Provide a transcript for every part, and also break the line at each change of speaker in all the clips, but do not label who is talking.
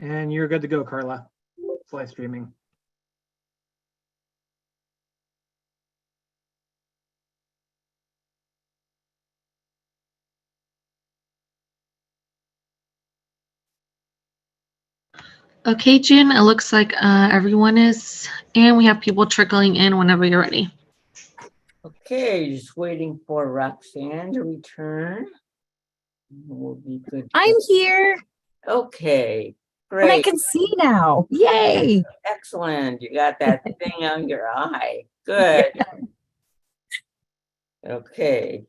And you're good to go, Carla. It's live streaming.
Okay, Jen, it looks like everyone is in. We have people trickling in whenever you're ready.
Okay, just waiting for Roxann to return. We'll be good.
I'm here.
Okay, great.
And I can see now. Yay.
Excellent. You got that thing on your eye. Good. Yeah. Okay.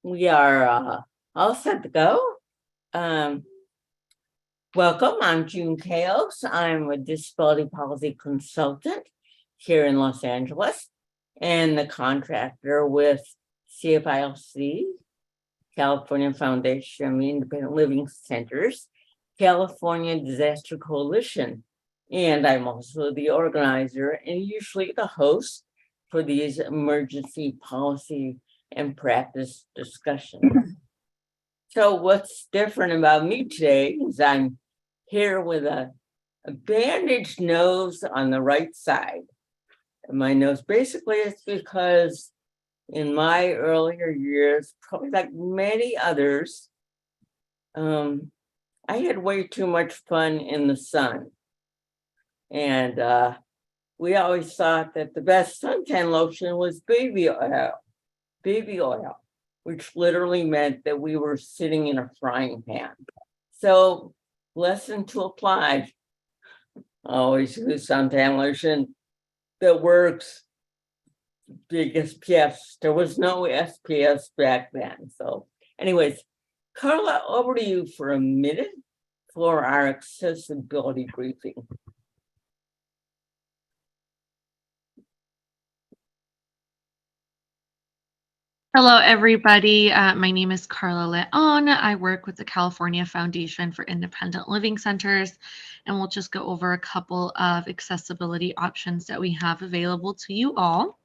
We are all set to go. Welcome, I'm June Chaos. I'm a disability policy consultant here in Los Angeles and the contractor with CFILC, California Foundation of Independent Living Centers, California Disaster Coalition. And I'm also the organizer and usually the host for these emergency policy and practice discussions. So what's different about me today is I'm here with a bandaged nose on the right side. And my nose basically is because in my earlier years, probably like many others, I had way too much fun in the sun. And we always thought that the best suntan lotion was baby oil, which literally meant that we were sitting in a frying pan. So, lesson to apply. Always use suntan lotion that works. Big SPFs. There was no SPFs back then. So, anyways, Carla, over to you for a minute for our accessibility briefing.
Hello, everybody. My name is Carla Leon. I work with the California Foundation for Independent Living Centers, and we'll just go over a couple of accessibility options that we have available to you all.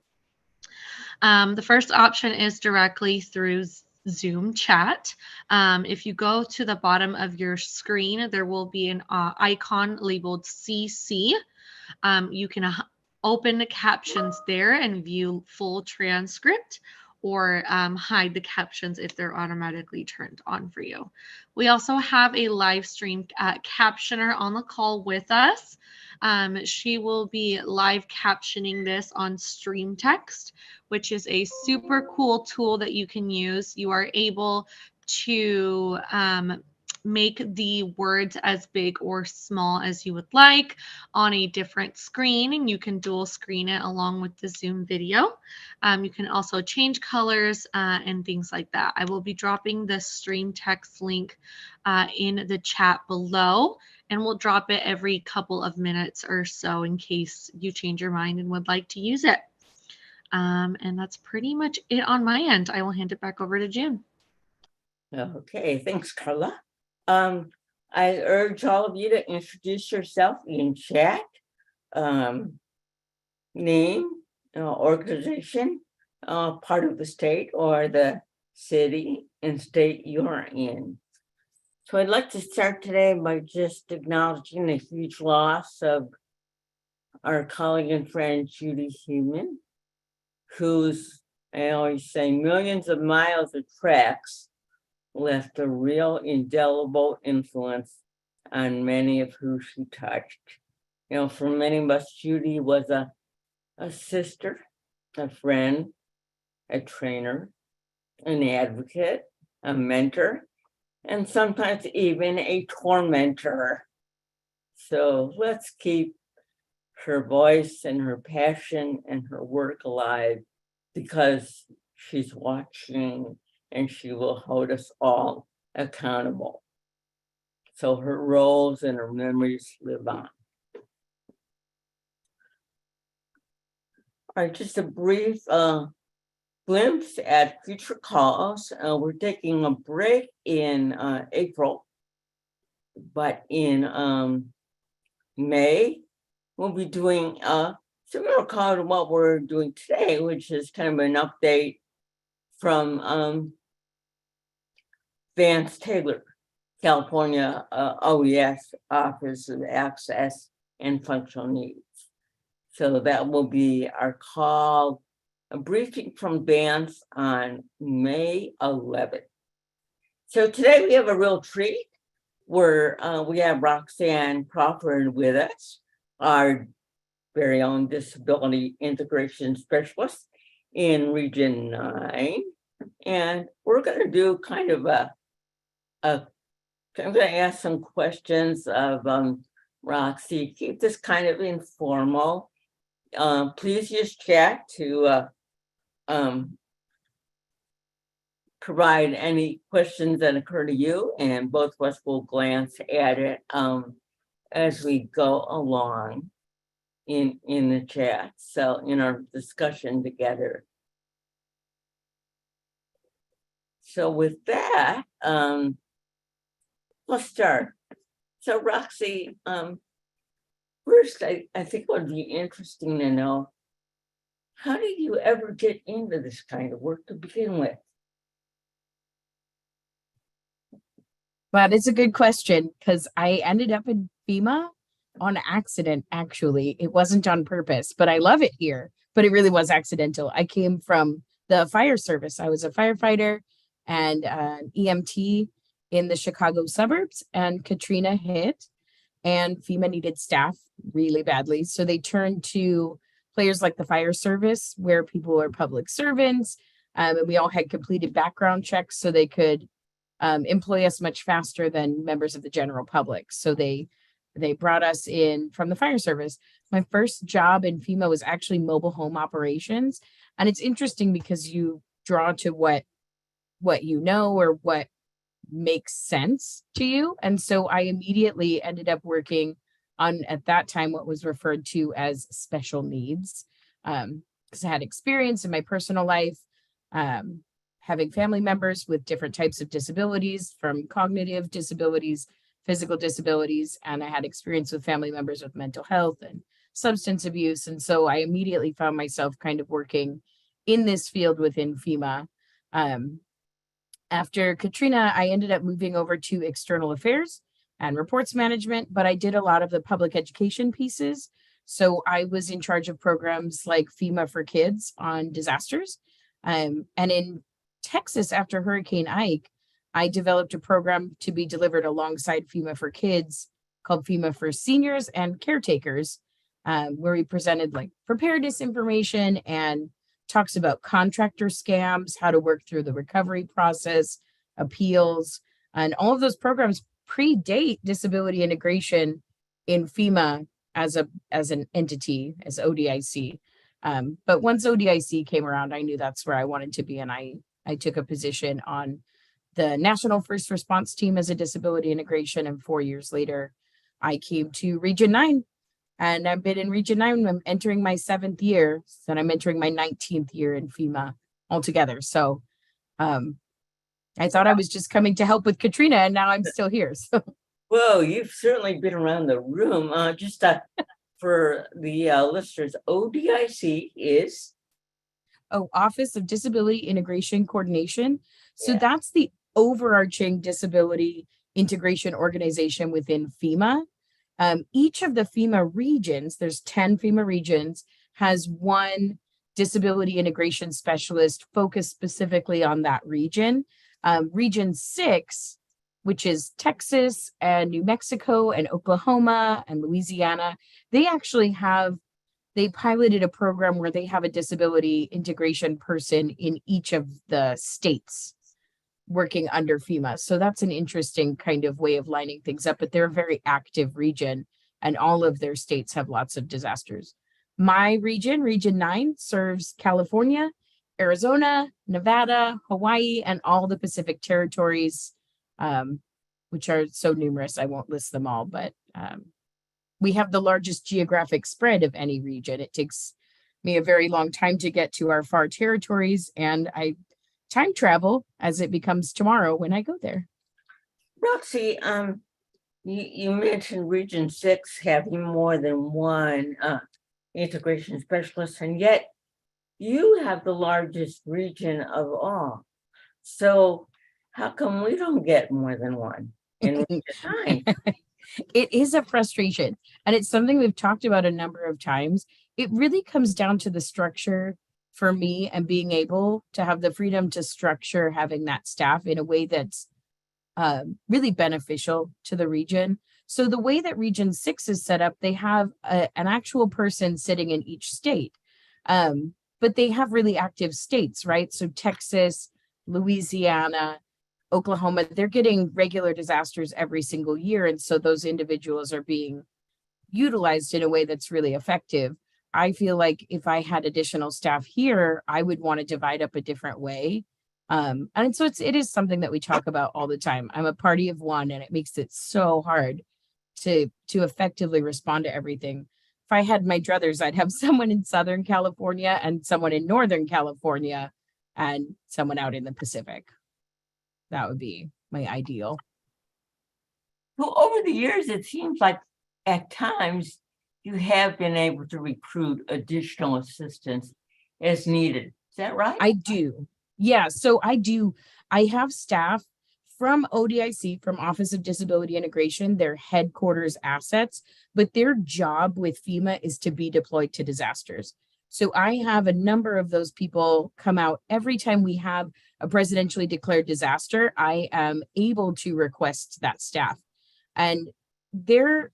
The first option is directly through Zoom chat. If you go to the bottom of your screen, there will be an icon labeled CC. You can open the captions there and view full transcript, or hide the captions if they're automatically turned on for you. We also have a live stream captioner on the call with us. She will be live captioning this on Stream Text, which is a super cool tool that you can use. You are able to make the words as big or small as you would like on a different screen, and you can dual screen it along with the Zoom video. You can also change colors and things like that. I will be dropping the Stream Text link in the chat below, and we'll drop it every couple of minutes or so in case you change your mind and would like to use it. And that's pretty much it on my end. I will hand it back over to June.
Okay, thanks, Carla. I urge all of you to introduce yourself in chat, name, organization, part of the state or the city and state you're in. So I'd like to start today by just acknowledging the huge loss of our colleague and friend, Judy Human, whose, I always say, millions of miles of tracks left a real indelible influence on many of who she touched. You know, for many of us, Judy was a sister, a friend, a trainer, an advocate, a mentor, and sometimes even a tormentor. So let's keep her voice and her passion and her work alive, because she's watching and she will hold us all accountable. So her roles and her memories live on. All right, just a brief glimpse at future calls. We're taking a break in April, but in May, we'll be doing a similar call to what we're doing today, which is kind of an update from Vance Taylor, California OES, Office of Access and Functional Needs. So that will be our call, a briefing from Vance on May 11th. So today we have a real treat where we have Roxann Crawford with us, our very own disability integration specialist in Region 9. And we're going to do kind of I'm going to ask some questions of Roxy, keep this kind of informal. Please use chat to provide any questions that occur to you, and both of us will glance at it as we go along in the chat. So in our discussion together. So with that, let's start. So Roxy, first, I think it would be interesting to know, how did you ever get into this kind of work to begin with?
Well, it's a good question because I ended up in FEMA on accident, actually. It wasn't on purpose, but I love it here. But it really was accidental. I came from the fire service. I was a firefighter and an EMT in the Chicago suburbs, and Katrina hit, and FEMA needed staff really badly. So they turned to players like the fire service, where people are public servants, and we all had completed background checks so they could employ us much faster than members of the general public. So they brought us in from the fire service. My first job in FEMA was actually mobile home operations. And it's interesting because you draw to what you know or what makes sense to you. And so I immediately ended up working on, at that time, what was referred to as special needs, because I had experience in my personal life, having family members with different types of disabilities, from cognitive disabilities, physical disabilities, and I had experience with family members with mental health and substance abuse. And so I immediately found myself kind of working in this field within FEMA. After Katrina, I ended up moving over to external affairs and reports management, but I did a lot of the public education pieces. So I was in charge of programs like FEMA for Kids on disasters. And in Texas, after Hurricane Ike, I developed a program to be delivered alongside FEMA for Kids called FEMA for Seniors and Caretakers, where we presented like preparedness information and talks about contractor scams, how to work through the recovery process, appeals, and all of those programs predate disability integration in FEMA as an entity, as ODIC. But once ODIC came around, I knew that's where I wanted to be, and I took a position on the National First Response Team as a disability integration, and 4 years later, I came to Region 9. And I've been in Region 9. I'm entering my 7th year, and I'm entering my 19th year in FEMA altogether. So I thought I was just coming to help with Katrina, and now I'm still here. So,
Whoa, you've certainly been around the room. Just for the listeners, ODIC is?
Oh, Office of Disability Integration Coordination. So
Yeah.
that's the overarching disability integration organization within FEMA. Each of the FEMA regions, there's 10 FEMA regions, has one disability integration specialist focused specifically on that region. Region 6, which is Texas and New Mexico and Oklahoma and Louisiana, they piloted a program where they have a disability integration person in each of the states working under FEMA. So that's an interesting kind of way of lining things up, but they're a very active region and all of their states have lots of disasters. My region, Region 9, serves California, Arizona, Nevada, Hawaii, and all the Pacific territories, which are so numerous, I won't list them all, but we have the largest geographic spread of any region. It takes me a very long time to get to our far territories, and I time travel as it becomes tomorrow when I go there.
Roxy, you mentioned Region 6 having more than one integration specialists, and yet you have the largest region of all. So how come we don't get more than one in time?
It is a frustration, and it's something we've talked about a number of times. It really comes down to the structure for me and being able to have the freedom to structure having that staff in a way that's really beneficial to the region. So the way that Region 6 is set up, they have an actual person sitting in each state, but they have really active states, right? So Texas, Louisiana, Oklahoma, they're getting regular disasters every single year. And so those individuals are being utilized in a way that's really effective. I feel like if I had additional staff here, I would want to divide up a different way. And so it is something that we talk about all the time. I'm a party of one, and it makes it so hard to effectively respond to everything. If I had my druthers, I'd have someone in Southern California and someone in Northern California and someone out in the Pacific. That would be my ideal.
Well, over the years, it seems like at times you have been able to recruit additional assistance as needed. Is that right?
I do. Yeah, so I do. I have staff from ODIC, from Office of Disability Integration, their headquarters assets, but their job with FEMA is to be deployed to disasters. So I have a number of those people come out every time we have a presidentially declared disaster. I am able to request that staff, and they're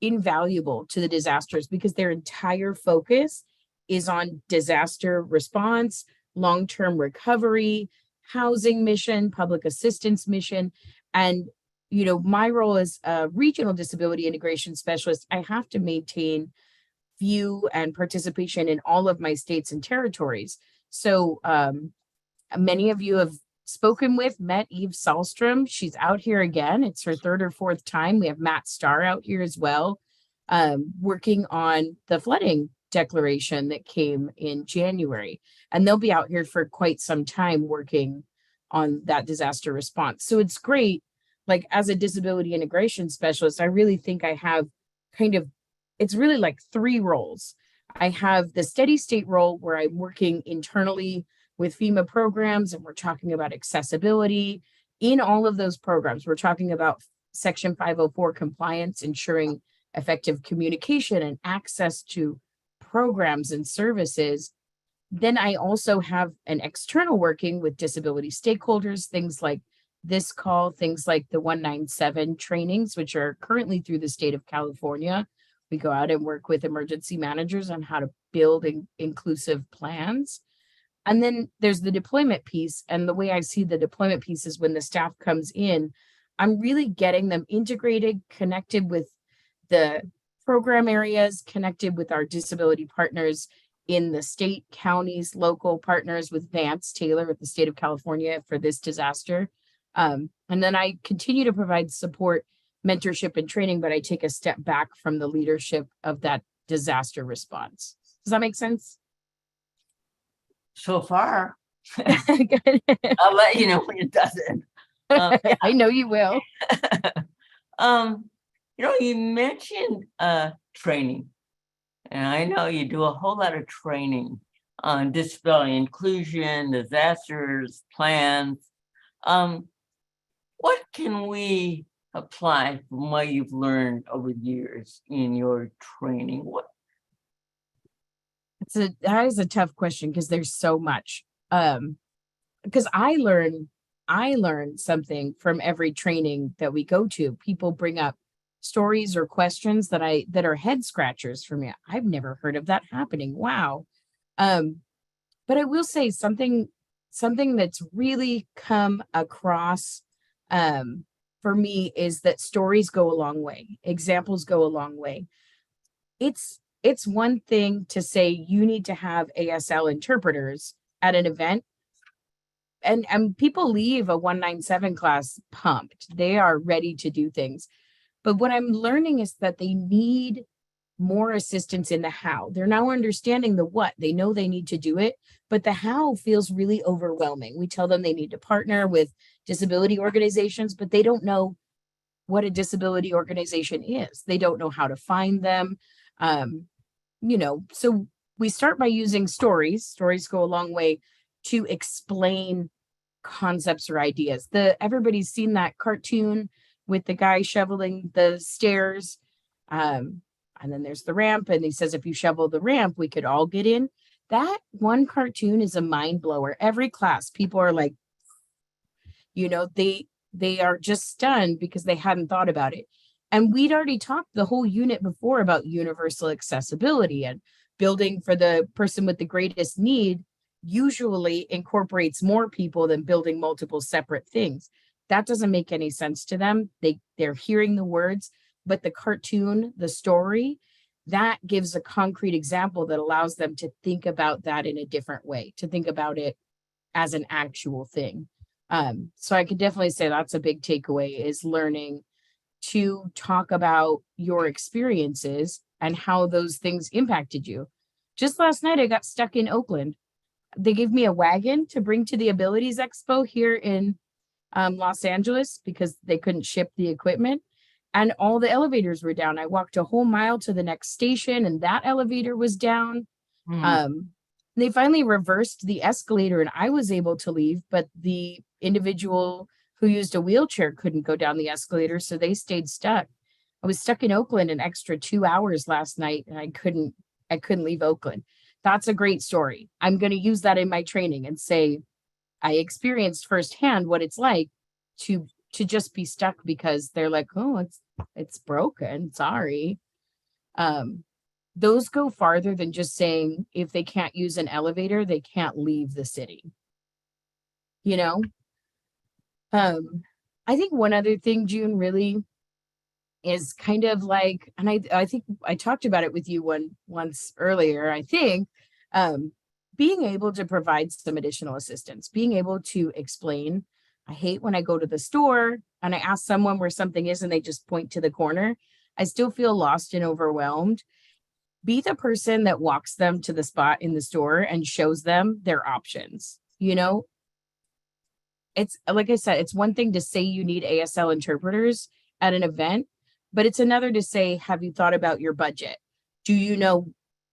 invaluable to the disasters because their entire focus is on disaster response, long-term recovery, housing mission, public assistance mission. And, you know, my role as a regional disability integration specialist, I have to maintain view and participation in all of my states and territories. So many of you have met Eve Sahlstrom. She's out here again. It's her third or fourth time. We have Matt Starr out here as well, working on the flooding declaration that came in January. And they'll be out here for quite some time working on that disaster response. So it's great. Like, as a disability integration specialist, I really think I have it's really like three roles. I have the steady state role where I'm working internally with FEMA programs, and we're talking about accessibility in all of those programs. We're talking about Section 504 compliance, ensuring effective communication and access to programs and services. Then I also have an external working with disability stakeholders, things like this call, things like the 197 trainings, which are currently through the state of California. We go out and work with emergency managers on how to build inclusive plans. And then there's the deployment piece. And the way I see the deployment piece is when the staff comes in, I'm really getting them integrated, connected with the program areas, connected with our disability partners in the state, counties, local partners with Vance Taylor at the state of California for this disaster. And then I continue to provide support, mentorship, and training, but I take a step back from the leadership of that disaster response. Does that make sense?
So far. I'll let you know when it doesn't.
I know you will.
You mentioned training, and I know you do a whole lot of training on disability inclusion, disasters, plans. What can we apply from what you've learned over the years in your training?
That is a tough question because there's so much. Because I learn something from every training that we go to. People bring up stories or questions that are head scratchers for me. I've never heard of that happening. Wow. But I will say something that's really come across for me is that stories go a long way. Examples go a long way. It's one thing to say you need to have ASL interpreters at an event, and people leave a 197 class pumped. They are ready to do things. But what I'm learning is that they need more assistance in the how. They're now understanding the what. They know they need to do it, but the how feels really overwhelming. We tell them they need to partner with disability organizations, but they don't know what a disability organization is. They don't know how to find them. so we start by using stories. Stories go a long way to explain concepts or ideas. Everybody's seen that cartoon with the guy shoveling the stairs. And then there's the ramp, and he says, if you shovel the ramp, we could all get in. That one cartoon is a mind blower. Every class, people are like, they are just stunned because they hadn't thought about it. And we'd already talked the whole unit before about universal accessibility, and building for the person with the greatest need usually incorporates more people than building multiple separate things. That doesn't make any sense to them. They're hearing the words, but the cartoon, the story, that gives a concrete example that allows them to think about that in a different way, to think about it as an actual thing. So I could definitely say that's a big takeaway, is learning to talk about your experiences and how those things impacted you. Just last night, I got stuck in Oakland. They gave me a wagon to bring to the Abilities Expo here in Los Angeles because they couldn't ship the equipment, and all the elevators were down. I walked a whole mile to the next station, and that elevator was down. They finally reversed the escalator, and I was able to leave, but the individual who used a wheelchair couldn't go down the escalator, so they stayed stuck. I was stuck in Oakland an extra 2 hours last night, and I couldn't leave Oakland. That's a great story. I'm going to use that in my training and say I experienced firsthand what it's like to just be stuck because they're like, oh, it's broken. Sorry. Those go farther than just saying if they can't use an elevator, they can't leave the city. I think one other thing, June, really is kind of like, and I think I talked about it with you once earlier, I think, being able to provide some additional assistance, being able to explain. I hate when I go to the store and I ask someone where something is and they just point to the corner. I still feel lost and overwhelmed. Be the person that walks them to the spot in the store and shows them their options. It's like I said, it's one thing to say you need ASL interpreters at an event, but it's another to say, have you thought about your budget? Do you know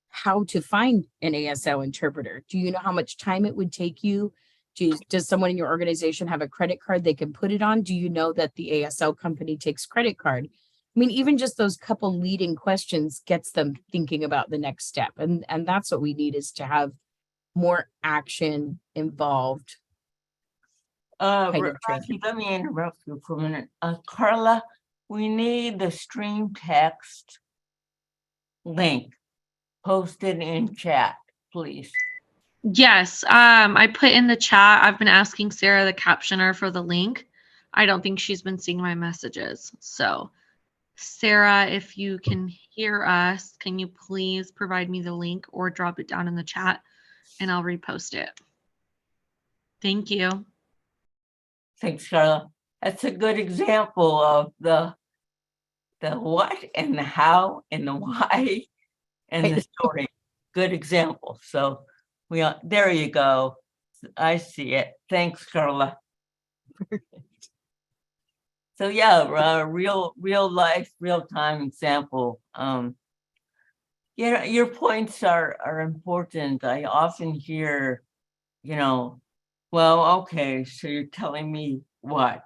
how to find an ASL interpreter? Do you know how much time it would take you? Does someone in your organization have a credit card they can put it on? Do you know that the ASL company takes credit card? I mean, even just those couple leading questions gets them thinking about the next step. And that's what we need, is to have more action involved.
Roxy, let me interrupt you for a minute. Carla, we need the stream text link posted in chat, please.
Yes, I put in the chat. I've been asking Sarah, the captioner, for the link. I don't think she's been seeing my messages. So, Sarah, if you can hear us, can you please provide me the link or drop it down in the chat and I'll repost it. Thank you.
Thanks, Carla. That's a good example of the what and the how and the why and the story. Good example. So there you go. I see it. Thanks, Carla. So yeah, real life, real time example. Your points are important. I often hear, well, okay, so you're telling me what?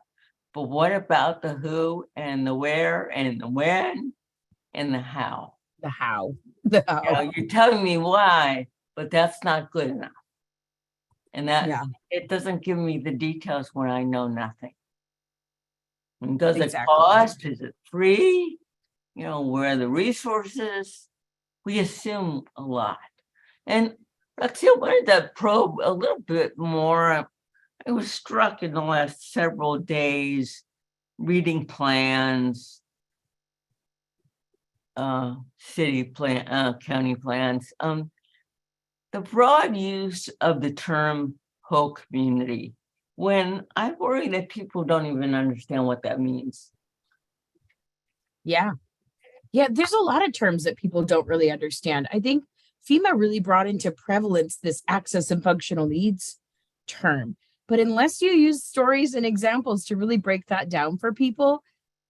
But what about the who and the where and the when and the how?
The how.
You're telling me why, but that's not good enough. And it doesn't give me the details when I know nothing. And does it cost? Is it free? Where are the resources? We assume a lot. And Roxy, I wanted to probe a little bit more. I was struck in the last several days reading plans, city plan, county plans. The broad use of the term whole community, when I worry that people don't even understand what that means.
Yeah, there's a lot of terms that people don't really understand. I think FEMA really brought into prevalence this access and functional needs term. But unless you use stories and examples to really break that down for people,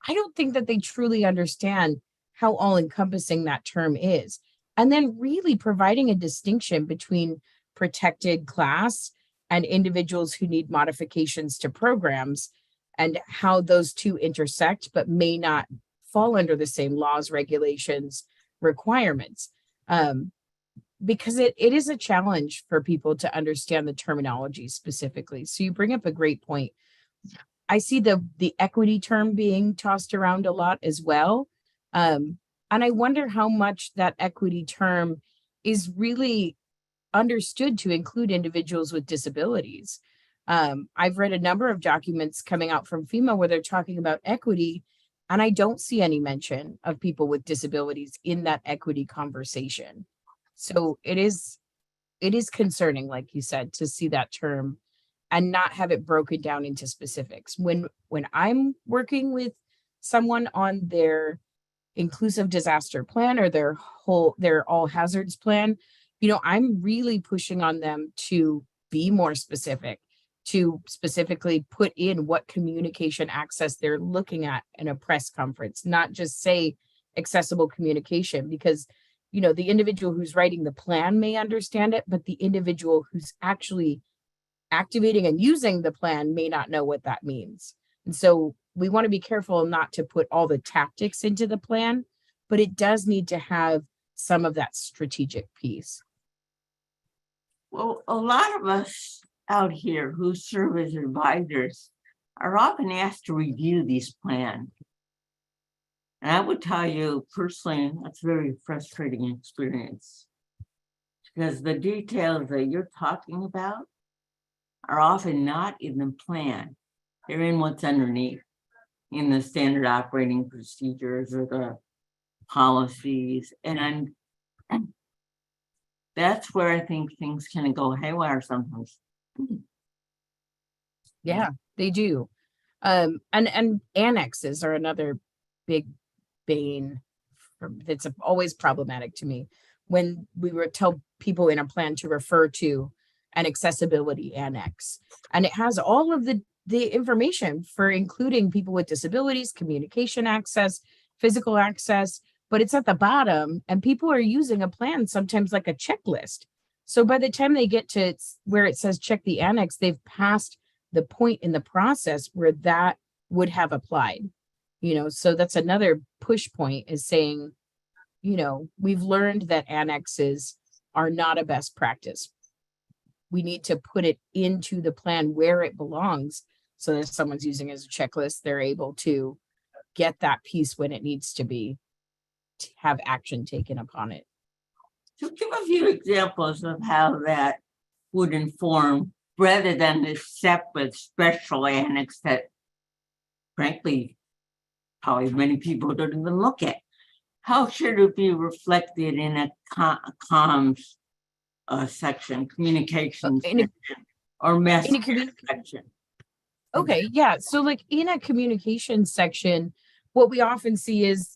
I don't think that they truly understand how all-encompassing that term is. And then really providing a distinction between protected class and individuals who need modifications to programs, and how those two intersect, but may not fall under the same laws, regulations, requirements. Because it is a challenge for people to understand the terminology specifically. So you bring up a great point. I see the equity term being tossed around a lot as well. And I wonder how much that equity term is really understood to include individuals with disabilities. I've read a number of documents coming out from FEMA where they're talking about equity, and I don't see any mention of people with disabilities in that equity conversation. So it is concerning, like you said, to see that term and not have it broken down into specifics. When I'm working with someone on their inclusive disaster plan or their all hazards plan, I'm really pushing on them to be more specific, to specifically put in what communication access they're looking at in a press conference, not just say accessible communication, because the individual who's writing the plan may understand it, but the individual who's actually activating and using the plan may not know what that means. And so we want to be careful not to put all the tactics into the plan, but it does need to have some of that strategic piece.
Well, a lot of us out here who serve as advisors are often asked to review these plans. And I would tell you personally, that's a very frustrating experience, because the details that you're talking about are often not in the plan. They're in what's underneath, in the standard operating procedures or the policies. And that's where I think things can go haywire sometimes.
Yeah, they do. And annexes are another big bane that's always problematic to me. When we were tell people in a plan to refer to an accessibility annex, and it has all of the information for including people with disabilities, communication access, physical access, but it's at the bottom, and people are using a plan sometimes like a checklist. So by the time they get to where it says check the annex, they've passed the point in the process where that would have applied. So that's another push point, is saying, we've learned that annexes are not a best practice. We need to put it into the plan where it belongs, so that if someone's using it as a checklist, they're able to get that piece when it needs to be, to have action taken upon it.
So give a few examples of how that would inform, rather than this separate special annex that, frankly, probably many people don't even look at. How should it be reflected in a comms section, communication section, or message section?
Okay, yeah. So like in a communication section, what we often see is,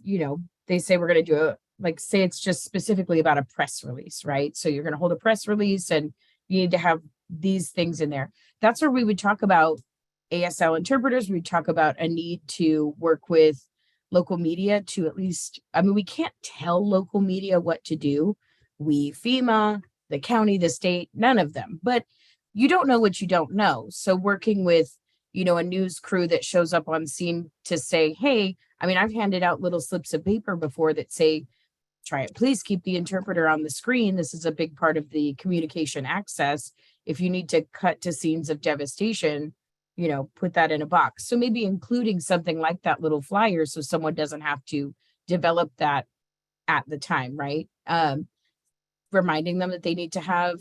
they say we're going to do say it's just specifically about a press release, right? So you're going to hold a press release and you need to have these things in there. That's where we would talk about ASL interpreters. We talk about a need to work with local media to at least, we can't tell local media what to do. We, FEMA, the county, the state, none of them, but you don't know what you don't know. So working with, a news crew that shows up on scene to say, hey, I've handed out little slips of paper before that say, try it, please keep the interpreter on the screen. This is a big part of the communication access. If you need to cut to scenes of devastation, put that in a box. So maybe including something like that little flyer, so someone doesn't have to develop that at the time, right? Reminding them that they need to have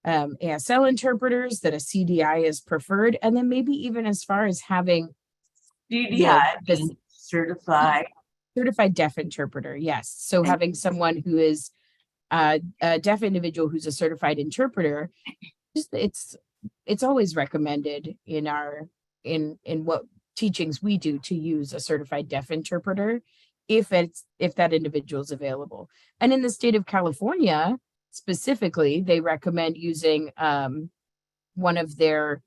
ASL interpreters, that a CDI is preferred, and then maybe even as far as having
CDI, certified
deaf interpreter. Yes. So having someone who is a deaf individual who's a certified interpreter, it's always recommended in what teachings we do to use a certified deaf interpreter if that individual is available. And in the state of California specifically, they recommend using one of their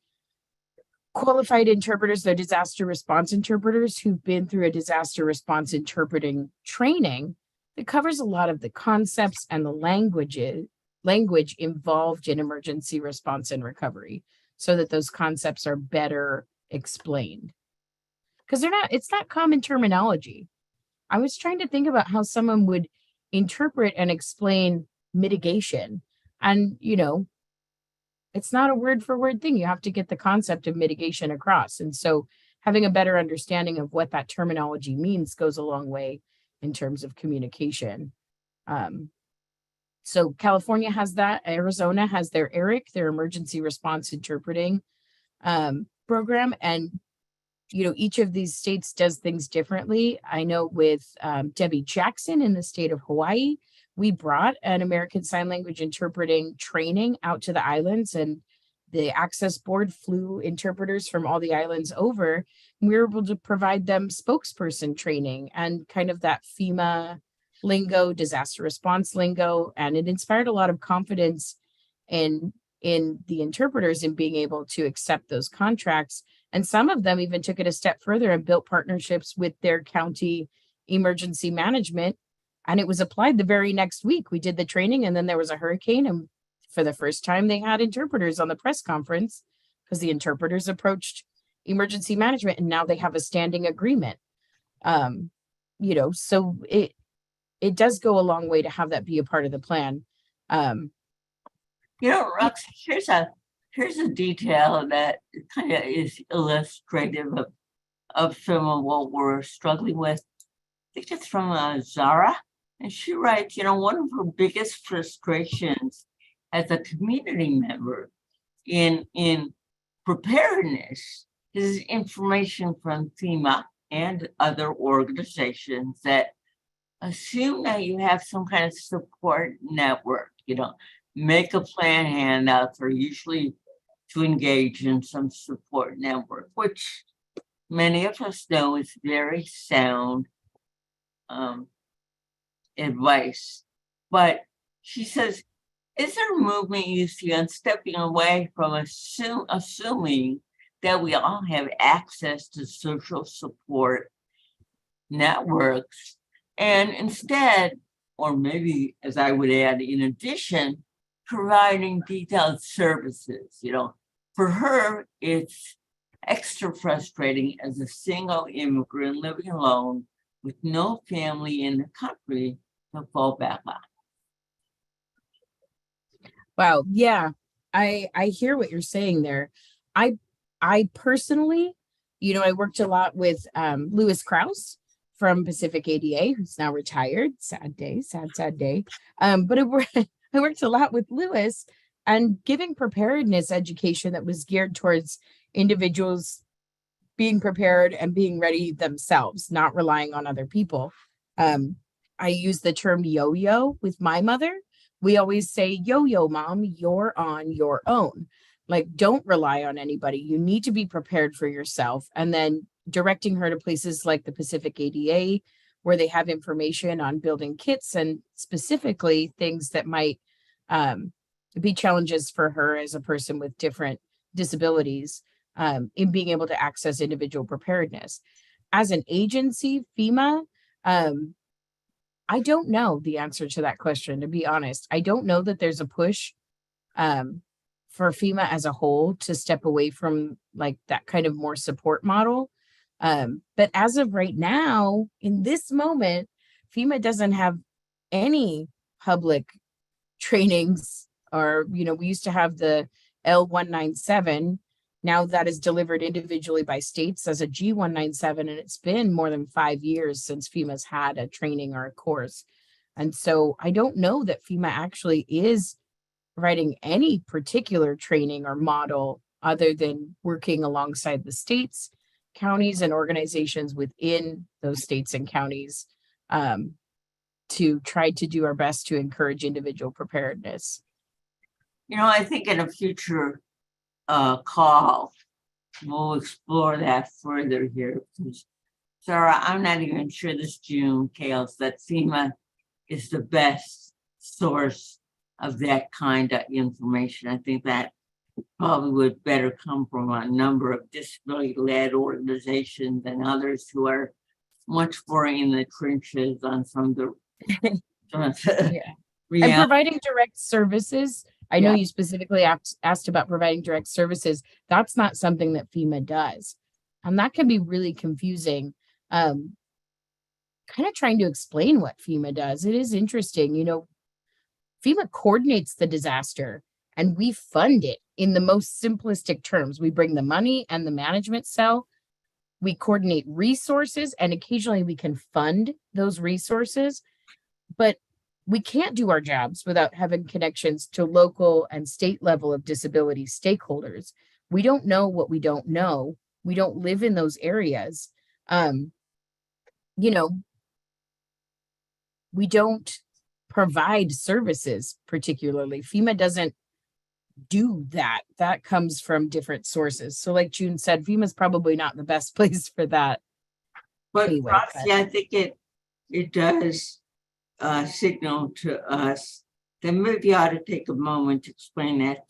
qualified interpreters, their disaster response interpreters who've been through a disaster response interpreting training, It covers a lot of the concepts and the language involved in emergency response and recovery so that those concepts are better explained. Because it's not common terminology. I was trying to think about how someone would interpret and explain mitigation. And, it's not a word for word thing. You have to get the concept of mitigation across. And so having a better understanding of what that terminology means goes a long way in terms of communication. So California has that. Arizona has their ERIC, their emergency response interpreting program. And, each of these states does things differently. I know with Debbie Jackson in the state of Hawaii, we brought an American Sign Language interpreting training out to the islands, and the Access Board flew interpreters from all the islands over. And we were able to provide them spokesperson training and kind of that FEMA lingo, disaster response lingo, and it inspired a lot of confidence in the interpreters in being able to accept those contracts. And some of them even took it a step further and built partnerships with their county emergency management. And it was applied the very next week. We did the training, and then there was a hurricane. And for the first time, they had interpreters on the press conference because the interpreters approached emergency management, and now they have a standing agreement. So it does go a long way to have that be a part of the plan.
Roxy, here's a detail that kind of is illustrative of some of what we're struggling with. I think it's from Zara. And she writes, one of her biggest frustrations as a community member in preparedness is information from FEMA and other organizations that assume that you have some kind of support network. Make a plan handouts are usually to engage in some support network, which many of us know is very sound advice. But she says, is there a movement you see on stepping away from assuming that we all have access to social support networks, and instead, or maybe as I would add, in addition, providing detailed services? For her, it's extra frustrating as a single immigrant living alone with no family in the country to fall back on.
Wow. Yeah, I hear what you're saying there. I personally, I worked a lot with Lewis Krause from Pacific ADA, who's now retired. Sad day, sad day. But I worked a lot with Lewis and giving preparedness education that was geared towards individuals being prepared and being ready themselves, not relying on other people. I use the term yo-yo with my mother. We always say, yo-yo, mom, you're on your own. Like, don't rely on anybody. You need to be prepared for yourself. And then directing her to places like the Pacific ADA, where they have information on building kits and specifically things that might be challenges for her as a person with different disabilities in being able to access individual preparedness. As an agency, FEMA, I don't know the answer to that question, to be honest. I don't know that there's a push for FEMA as a whole to step away from like that kind of more support model. But as of right now, in this moment, FEMA doesn't have any public trainings, or, we used to have the L197. Now that is delivered individually by states as a G197, and it's been more than 5 years since FEMA's had a training or a course. And so I don't know that FEMA actually is writing any particular training or model other than working alongside the states, counties, and organizations within those states and counties to try to do our best to encourage individual preparedness.
I think in a future call, we'll explore that further here. Sarah, I'm not even sure this June entails that FEMA is the best source of that kind of information. I think that probably would better come from a number of disability-led organizations and others who are much more in the trenches on some of the
Yeah. And
Yeah,
providing direct services. I know
Yeah.
you specifically asked about providing direct services. That's not something that FEMA does. And that can be really confusing. Kind of trying to explain what FEMA does. It is interesting. FEMA coordinates the disaster and we fund it in the most simplistic terms. We bring the money and the management cell. We coordinate resources and occasionally we can fund those resources. But we can't do our jobs without having connections to local and state level of disability stakeholders. We don't know what we don't know. We don't live in those areas. We don't provide services particularly. FEMA doesn't do that. That comes from different sources. So like June said, FEMA is probably not the best place for that.
but
Anyway,
Roxy, I think it does signal to us that maybe you ought to take a moment to explain that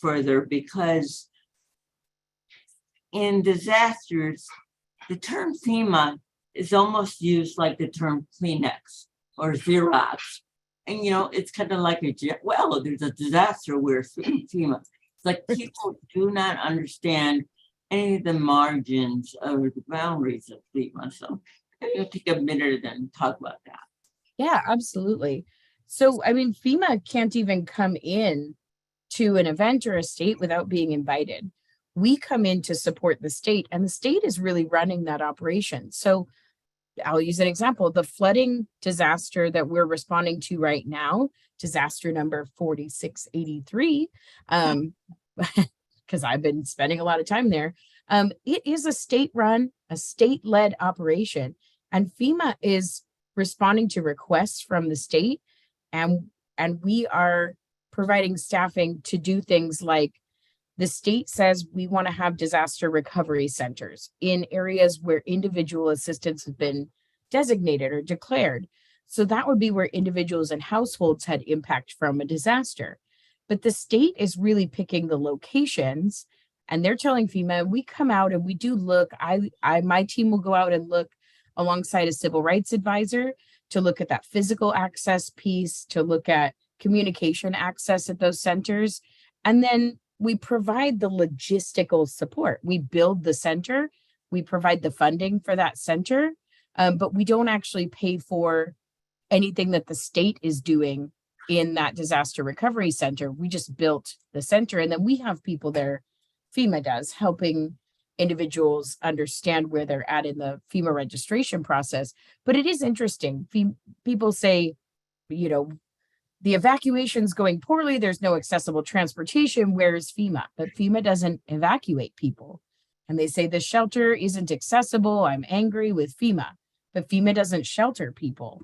further, because in disasters, the term FEMA is almost used like the term Kleenex or Xerox. And it's kind of like there's a disaster where FEMA. It's like people do not understand any of the margins or the boundaries of FEMA. So maybe you'll take a minute and talk about that.
yeah, absolutely. So, FEMA can't even come in to an event or a state without being invited. We come in to support the state, and the state is really running that operation. So I'll use an example. The flooding disaster that we're responding to right now, disaster number 4683, because I've been spending a lot of time there. It is a state-run, a state-led operation, and FEMA is responding to requests from the state, and we are providing staffing to do things like the state says we want to have disaster recovery centers in areas where individual assistance has been designated or declared. So that would be where individuals and households had impact from a disaster. But the state is really picking the locations, and they're telling FEMA, we come out and we do look. My team will go out and look alongside a civil rights advisor to look at that physical access piece, to look at communication access at those centers. And then we provide the logistical support. We build the center, we provide the funding for that center, but we don't actually pay for anything that the state is doing in that disaster recovery center. We just built the center, and then we have people there, FEMA does, helping individuals understand where they're at in the FEMA registration process. But it is interesting. People say, the evacuation's going poorly. There's no accessible transportation. Where's FEMA? But FEMA doesn't evacuate people. And they say the shelter isn't accessible. I'm angry with FEMA. But FEMA doesn't shelter people.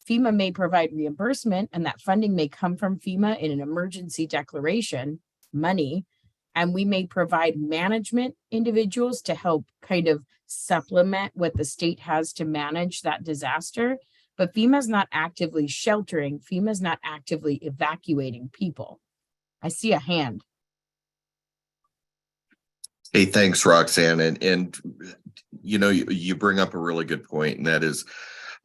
FEMA may provide reimbursement, and that funding may come from FEMA in an emergency declaration, money. And we may provide management individuals to help kind of supplement what the state has to manage that disaster. But FEMA's not actively sheltering. FEMA's not actively evacuating people. I see a hand.
Hey, thanks, Roxann. And you bring up a really good point, and that is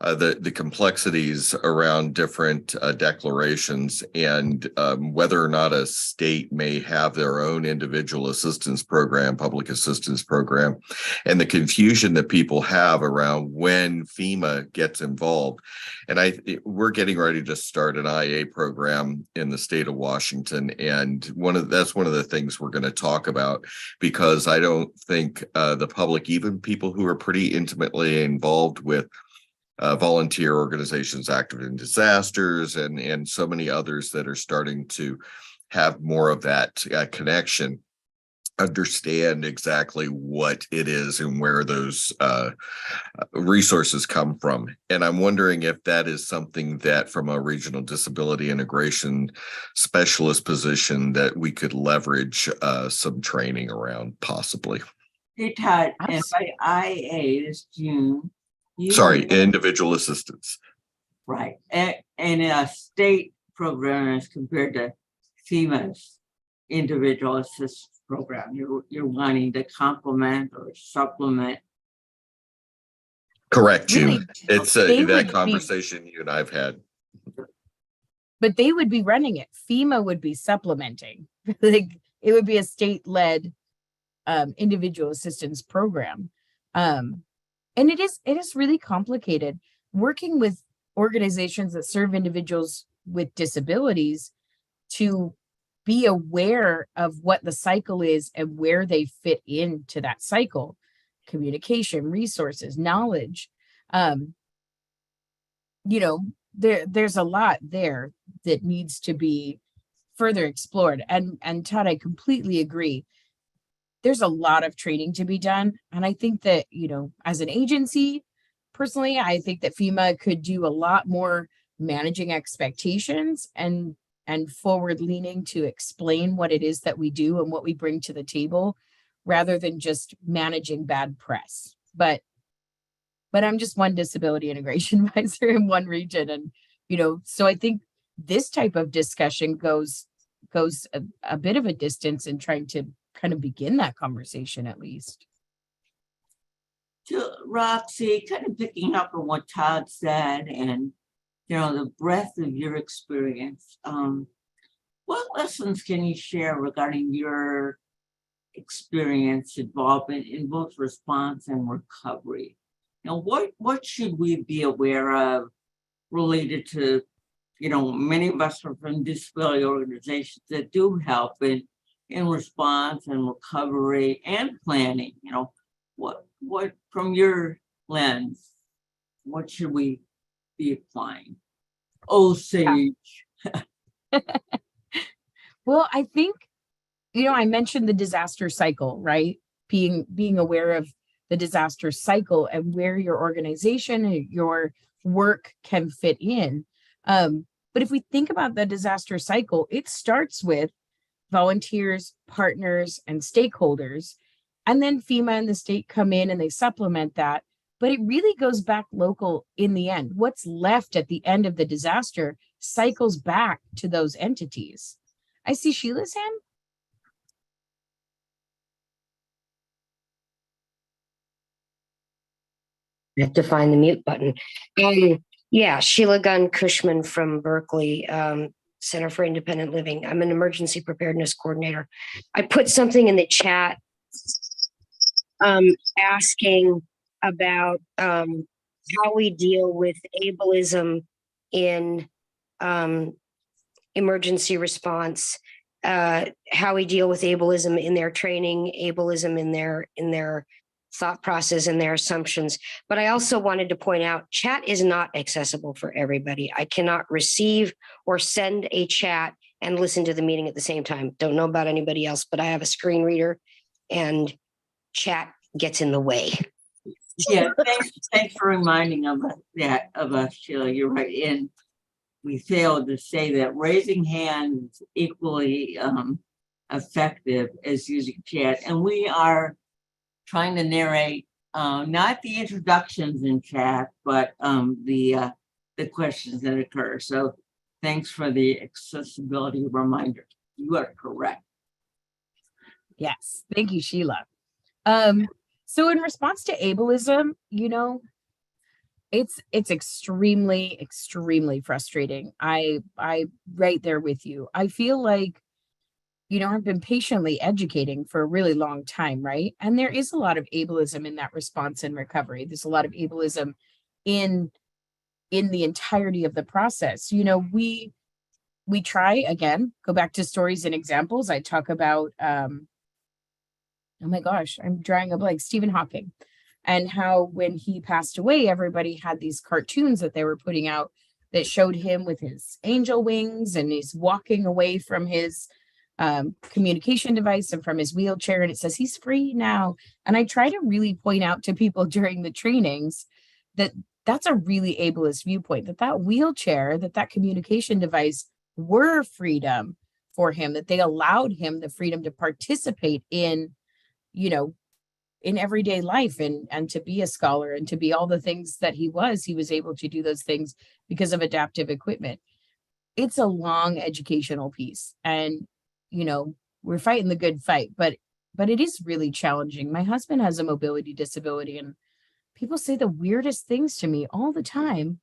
the complexities around different declarations and whether or not a state may have their own individual assistance program, public assistance program, and the confusion that people have around when FEMA gets involved. And we're getting ready to start an IA program in the state of Washington, and that's one of the things we're going to talk about, because I don't think the public, even people who are pretty intimately involved with volunteer organizations active in disasters and so many others that are starting to have more of that connection, understand exactly what it is and where those resources come from. And I'm wondering if that is something that from a regional disability integration specialist position that we could leverage some training around possibly.
Hey, Todd, and by IA this June.
Sorry, individual assistance.
Right. And a state program as compared to FEMA's individual assistance program. You're wanting to complement or supplement.
Correct,
Really,
June. It's
they would
that
be-
conversation you and I've had.
but they would be running it. FEMA would be supplementing. Like it would be a state-led individual assistance program. And it is really complicated. Working with organizations that serve individuals with disabilities to be aware of what the cycle is and where they fit into that cycle, communication, resources, knowledge. You know, there's a lot there that needs to be further explored. And Todd, I completely agree. There's a lot of training to be done. And I think that, you know, as an agency, personally, I think that FEMA could do a lot more managing expectations and forward leaning to explain what it is that we do and what we bring to the table rather than just managing bad press. But I'm just one disability integration advisor in one region. And, you know, so I think this type of discussion goes a bit of a distance in trying to kind of begin that conversation at least.
To Roxy, kind of picking up on what Todd said and, you know, the breadth of your experience, what lessons can you share regarding your experience involvement in both response and recovery? You know, what should we be aware of related to, you know, many of us are from disability organizations that do help in response and recovery and planning, you know, what from your lens, what should we be applying? Oh, Sage.
Well, I think, you know, I mentioned the disaster cycle, right? Being aware of the disaster cycle and where your organization and your work can fit in. But if we think about the disaster cycle, it starts with volunteers, partners, and stakeholders. And then FEMA and the state come in and they supplement that. But it really goes back local in the end. What's left at the end of the disaster cycles back to those entities. I see Sheila's hand.
I have to find the mute button. Yeah, Sheila Gunn Cushman from Berkeley Center for Independent Living. I'm an emergency preparedness coordinator. I put something in the chat asking about how we deal with ableism in emergency response, how we deal with ableism in their training, ableism in their thought process and their assumptions. But I also wanted to point out, chat is not accessible for everybody. I cannot receive or send a chat and listen to the meeting at the same time. Don't know about anybody else, but I have a screen reader and chat gets in the way.
Yeah, thanks for reminding of us, Sheila. You're right. And we failed to say that raising hands is equally effective as using chat. And we are trying to narrate not the introductions in chat, but the questions that occur. So thanks for the accessibility reminder. You are correct.
Yes, thank you, Sheila. So in response to ableism, you know, it's extremely, extremely frustrating. I right there with you. I feel like, you know, I've been patiently educating for a really long time, right? And there is a lot of ableism in that response and recovery. There's a lot of ableism in the entirety of the process. You know, we try, again, go back to stories and examples. I talk about, oh my gosh, I'm drawing a blank, Stephen Hawking, and how when he passed away, everybody had these cartoons that they were putting out that showed him with his angel wings and he's walking away from his communication device and from his wheelchair, and it says he's free now. And I try to really point out to people during the trainings that that's a really ableist viewpoint, that wheelchair, that communication device were freedom for him, that they allowed him the freedom to participate in, you know, in everyday life and to be a scholar and to be all the things that he was able to do those things because of adaptive equipment. It's a long educational piece, and you know, we're fighting the good fight, but it is really challenging. My husband has a mobility disability, and people say the weirdest things to me all the time.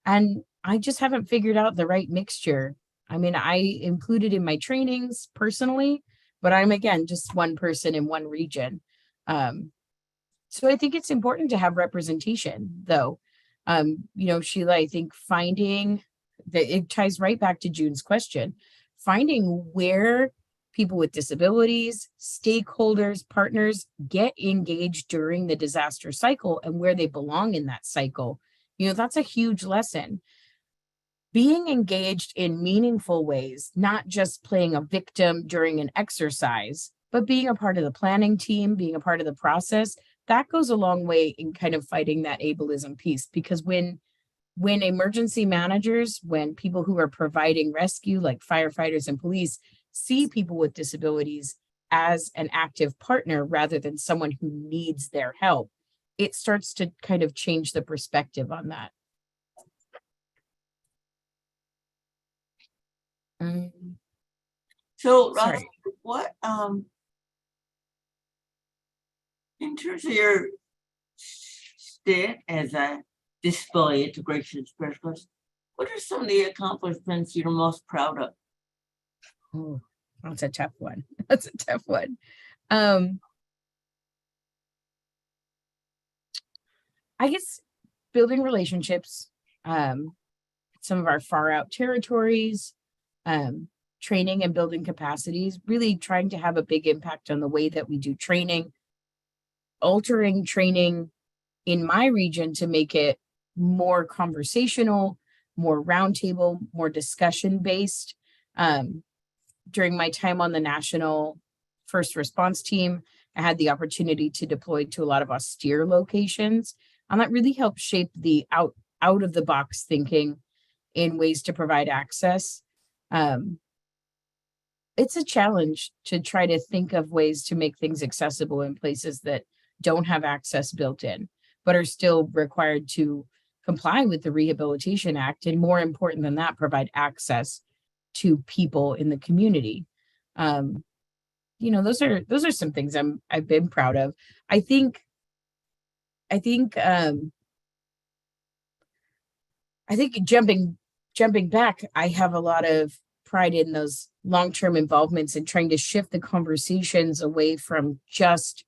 And I just haven't figured out the right mixture. I mean, I include it in my trainings personally, but I'm again just one person in one region. So I think it's important to have representation, though. Sheila, I think finding that it ties right back to June's question, finding where people with disabilities, stakeholders, partners get engaged during the disaster cycle and where they belong in that cycle. That's a huge lesson. Being engaged in meaningful ways, not just playing a victim during an exercise, but being a part of the planning team, being a part of the process, that goes a long way in kind of fighting that ableism piece. Because when emergency managers, when people who are providing rescue, like firefighters and police, see people with disabilities as an active partner rather than someone who needs their help, it starts to kind of change the perspective on that.
So,
Sorry.
Roxy, what, in terms of your stint as a disability integration specialist, what are some of the accomplishments you're most proud of?
Oh, that's a tough one. That's a tough one. I guess building relationships, some of our far out territories, training and building capacities, really trying to have a big impact on the way that we do training, altering training in my region to make it more conversational, more roundtable, more discussion based. During my time on the national first response team, I had the opportunity to deploy to a lot of austere locations, and that really helped shape the out of the box thinking in ways to provide access. It's a challenge to try to think of ways to make things accessible in places that don't have access built in, but are still required to comply with the Rehabilitation Act, and more important than that, provide access to people in the community. Those are some things I've been proud of. I think jumping back, I have a lot of pride in those long-term involvements and trying to shift the conversations away from just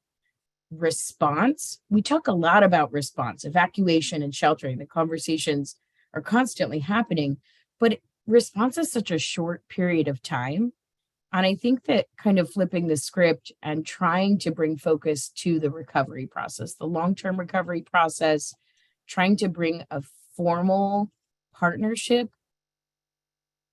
response. We talk a lot about response, evacuation, and sheltering. The conversations are constantly happening, but response is such a short period of time. And I think that kind of flipping the script and trying to bring focus to the recovery process, the long-term recovery process, trying to bring a formal partnership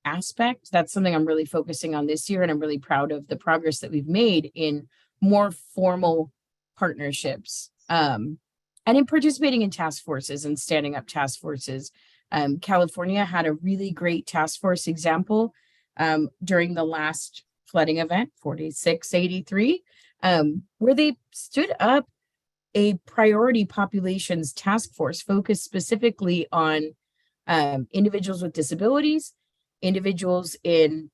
aspect, that's something I'm really focusing on this year. And I'm really proud of the progress that we've made in more formal partnerships, and in participating in task forces and standing up task forces. California had a really great task force example during the last flooding event, 4683, where they stood up a priority populations task force focused specifically on individuals with disabilities, individuals in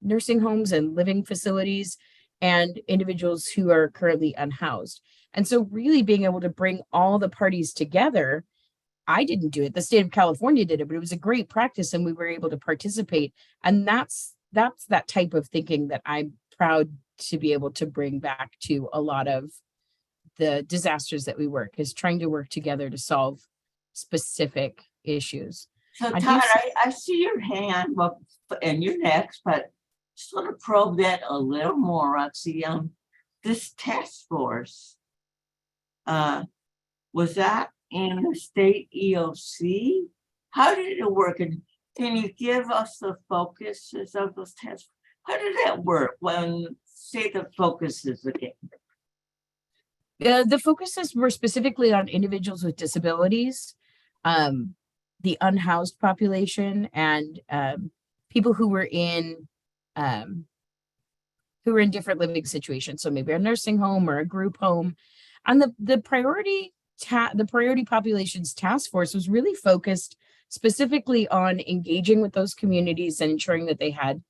nursing homes and living facilities, and individuals who are currently unhoused. And so really being able to bring all the parties together, I didn't do it. The state of California did it, but it was a great practice and we were able to participate. And that's that type of thinking that I'm proud to be able to bring back to a lot of the disasters that we work, is trying to work together to solve specific issues.
So Todd, I see your hand, well, and you're next, but just want to probe that a little more, Roxy. This task force, was that in the state EOC? How did it work? And can you give us the focuses of those tasks? How did that work when, say, the focuses again?
The focuses were specifically on individuals with disabilities, the unhoused population, and people who were in different living situations. So maybe a nursing home or a group home. And the priority populations task force was really focused specifically on engaging with those communities and ensuring that they had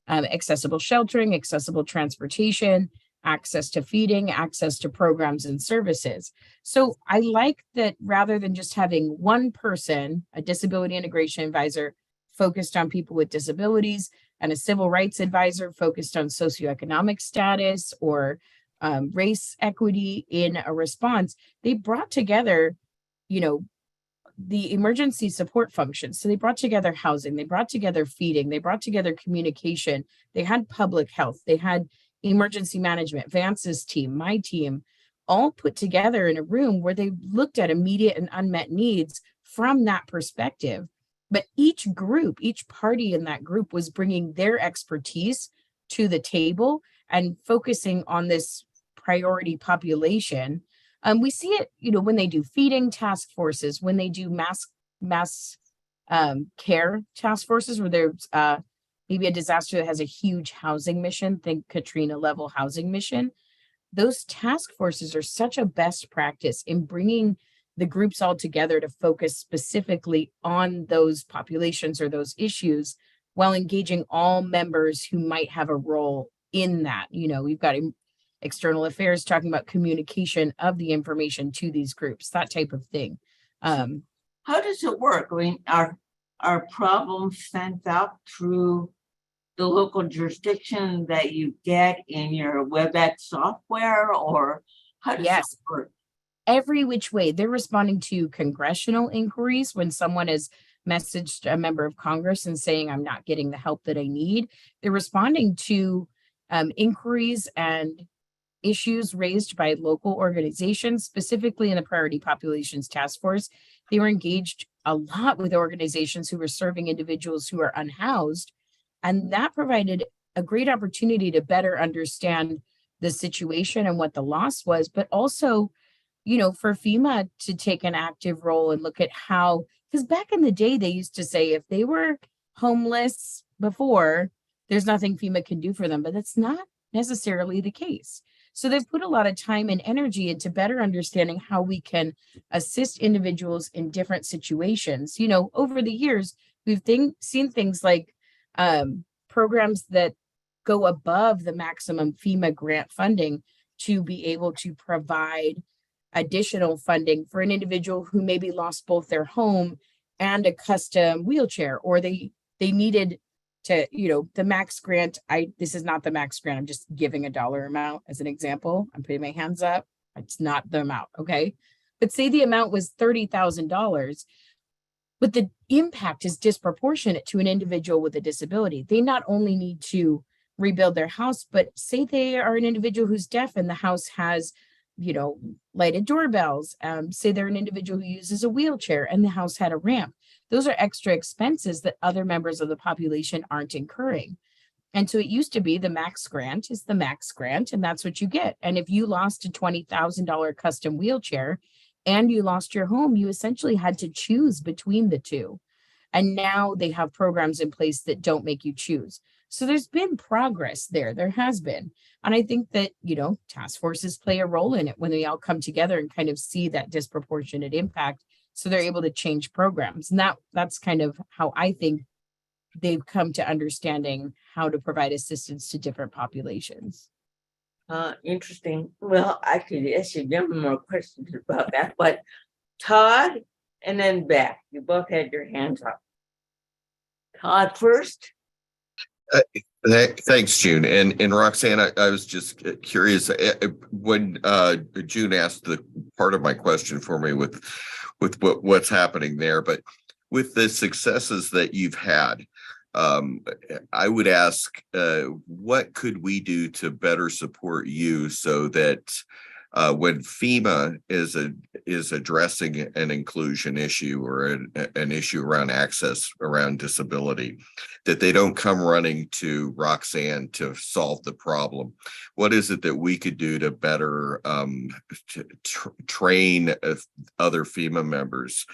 accessible sheltering, accessible transportation, access to feeding, access to programs and services. So I like that rather than just having one person, a disability integration advisor focused on people with disabilities, and a civil rights advisor focused on socioeconomic status or race equity in a response, they brought together, the emergency support functions. So they brought together housing, they brought together feeding, they brought together communication, they had public health, they had emergency management, Vance's team, my team, all put together in a room where they looked at immediate and unmet needs from that perspective. But each group, each party in that group was bringing their expertise to the table and focusing on this priority population. We see it, when they do feeding task forces, when they do mass care task forces, where there's maybe a disaster that has a huge housing mission, think Katrina level housing mission. Those task forces are such a best practice in bringing the groups all together to focus specifically on those populations or those issues while engaging all members who might have a role in that. We've got external affairs talking about communication of the information to these groups, that type of thing.
How does it work? I mean, are problems sent out through the local jurisdiction that you get in your WebEx software, or how does
Yes.
it work?
Every which way. They're responding to congressional inquiries when someone has messaged a member of Congress and saying, I'm not getting the help that I need. They're responding to inquiries and issues raised by local organizations, specifically in the Priority Populations Task Force. They were engaged a lot with organizations who were serving individuals who are unhoused. And that provided a great opportunity to better understand the situation and what the loss was, but also, for FEMA to take an active role and look at how, because back in the day, they used to say if they were homeless before, there's nothing FEMA can do for them, but that's not necessarily the case. So they've put a lot of time and energy into better understanding how we can assist individuals in different situations. Over the years, we've seen things like programs that go above the maximum FEMA grant funding to be able to provide additional funding for an individual who maybe lost both their home and a custom wheelchair, or they needed to, the max grant. This is not the max grant. I'm just giving a dollar amount as an example. I'm putting my hands up. It's not the amount. Okay. But say the amount was $30,000, but the impact is disproportionate to an individual with a disability. They not only need to rebuild their house, but say they are an individual who's deaf and the house has, lighted doorbells. Say they're an individual who uses a wheelchair and the house had a ramp. Those are extra expenses that other members of the population aren't incurring. And so it used to be the max grant is the max grant, and that's what you get. And if you lost a $20,000 custom wheelchair and you lost your home, you essentially had to choose between the two. And now they have programs in place that don't make you choose. So there's been progress there. There has been. And I think that, task forces play a role in it when they all come together and kind of see that disproportionate impact. So they're able to change programs. And that's kind of how I think they've come to understanding how to provide assistance to different populations.
Interesting. Well, I could ask you a more questions about that, but Todd and then Beth, you both had your hands up. Todd first.
Thanks, June. And Roxanne, I was just curious when June asked the part of my question for me with what's happening there, but with the successes that you've had, I would ask, what could we do to better support you so that when FEMA is addressing an inclusion issue or an issue around access around disability, that they don't come running to Roxann to solve the problem? What is it that we could do to better train other FEMA members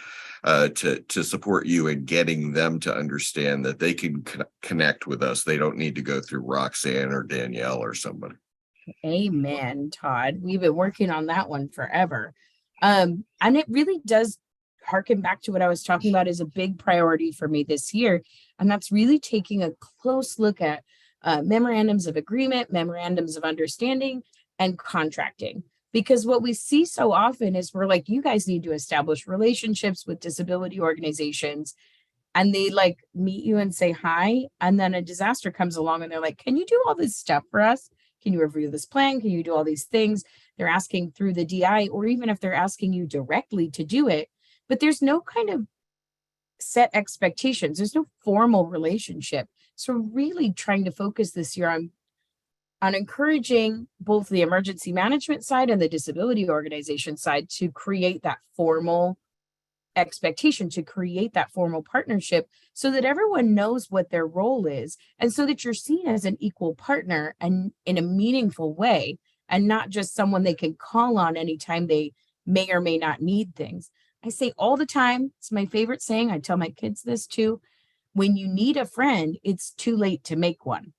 to support you in getting them to understand that they can connect with us? They don't need to go through Roxann or Danielle or somebody.
Amen, Todd. We've been working on that one forever. And it really does harken back to what I was talking about as a big priority for me this year. And that's really taking a close look at memorandums of agreement, memorandums of understanding, and contracting. Because what we see so often is we're like, you guys need to establish relationships with disability organizations. And they like meet you and say hi. And then a disaster comes along and they're like, can you do all this stuff for us? Can you review this plan? Can you do all these things? They're asking through the DI, or even if they're asking you directly to do it, but there's no kind of set expectations. There's no formal relationship. So really trying to focus this year on encouraging both the emergency management side and the disability organization side to create that formal expectation, to create that formal partnership so that everyone knows what their role is, and so that you're seen as an equal partner and in a meaningful way, and not just someone they can call on anytime they may or may not need things. I say all the time, it's my favorite saying, I tell my kids this too, when you need a friend, it's too late to make one.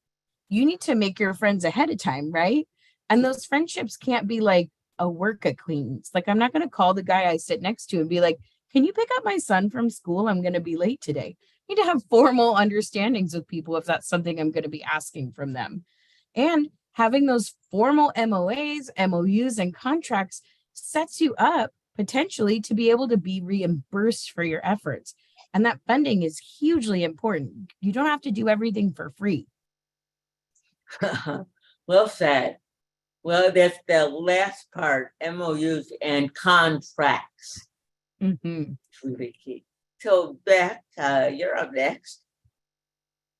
You need to make your friends ahead of time, right? And those friendships can't be like a work acquaintance. Like, I'm not going to call the guy I sit next to and be like, can you pick up my son from school? I'm going to be late today. I need to have formal understandings with people if that's something I'm going to be asking from them. And having those formal MOAs, MOUs, and contracts sets you up potentially to be able to be reimbursed for your efforts. And that funding is hugely important. You don't have to do everything for free.
Well said. Well, that's the last part, MOUs and contracts.
Mm-hmm.
It's really key. So Beth, you're up next.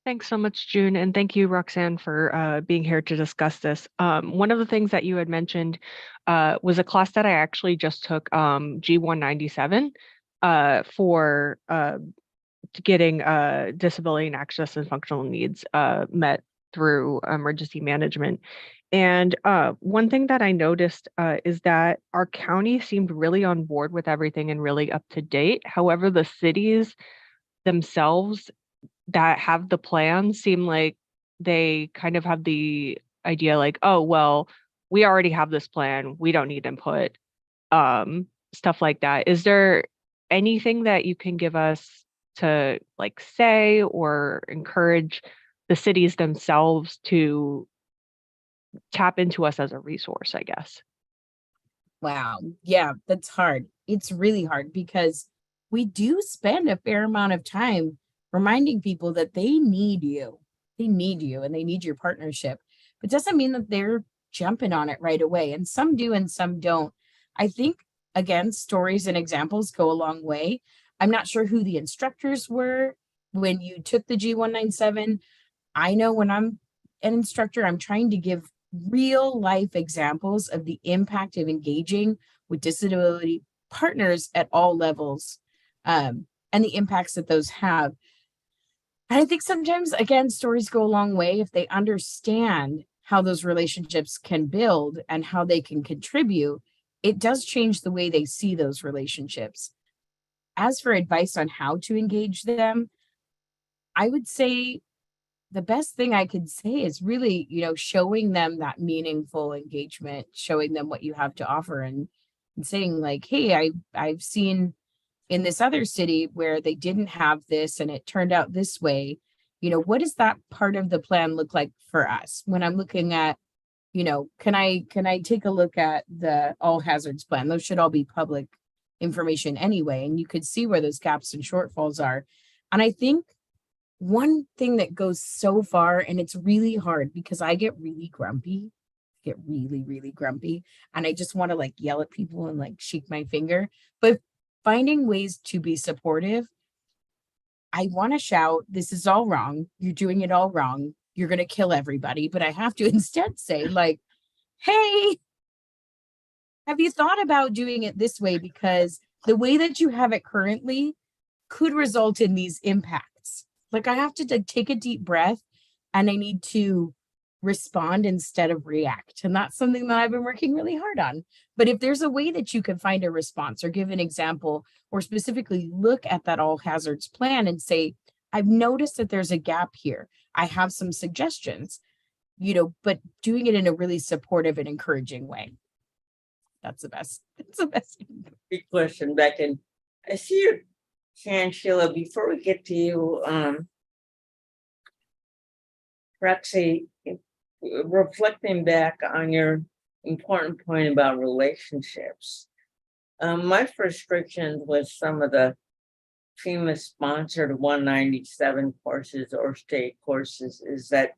Thanks so much, June, and thank you, Roxann, for being here to discuss this. One of the things that you had mentioned was a class that I actually just took, G197, for getting disability and access and functional needs met through emergency management. And one thing that I noticed is that our county seemed really on board with everything and really up to date. However, the cities themselves that have the plan seem like they kind of have the idea like, oh, well, we already have this plan. We don't need input, stuff like that. Is there anything that you can give us to like say or encourage the cities themselves to tap into us as a resource, I guess?
Wow. Yeah, that's hard. It's really hard because we do spend a fair amount of time reminding people that they need you. They need you and they need your partnership. But it doesn't mean that they're jumping on it right away. And some do and some don't. I think, again, stories and examples go a long way. I'm not sure who the instructors were when you took the G197. I know when I'm an instructor, I'm trying to give real life examples of the impact of engaging with disability partners at all levels, and the impacts that those have. And I think sometimes, again, stories go a long way if they understand how those relationships can build and how they can contribute. It does change the way they see those relationships. As for advice on how to engage them, I would say the best thing I could say is really, showing them that meaningful engagement, showing them what you have to offer, and saying like, hey, I've seen in this other city where they didn't have this and it turned out this way. What does that part of the plan look like for us? When I'm looking at, can I take a look at the all hazards plan? Those should all be public information anyway, and you could see where those gaps and shortfalls are. And I think one thing that goes so far, and it's really hard because I get really grumpy, really grumpy, and I just want to like yell at people and like shake my finger, but finding ways to be supportive. I want to shout, this is all wrong. You're doing it all wrong. You're going to kill everybody. But I have to instead say like, hey, have you thought about doing it this way? Because the way that you have it currently could result in these impacts. Like I have to take a deep breath and I need to respond instead of react. And that's something that I've been working really hard on. But if there's a way that you can find a response or give an example or specifically look at that all hazards plan and say, I've noticed that there's a gap here. I have some suggestions, but doing it in a really supportive and encouraging way. That's the best. That's the best.
Big question, Beck. And I see your hand, Sheila. Before we get to you, Roxy, reflecting back on your important point about relationships. My frustration with some of the FEMA sponsored 197 courses or state courses is that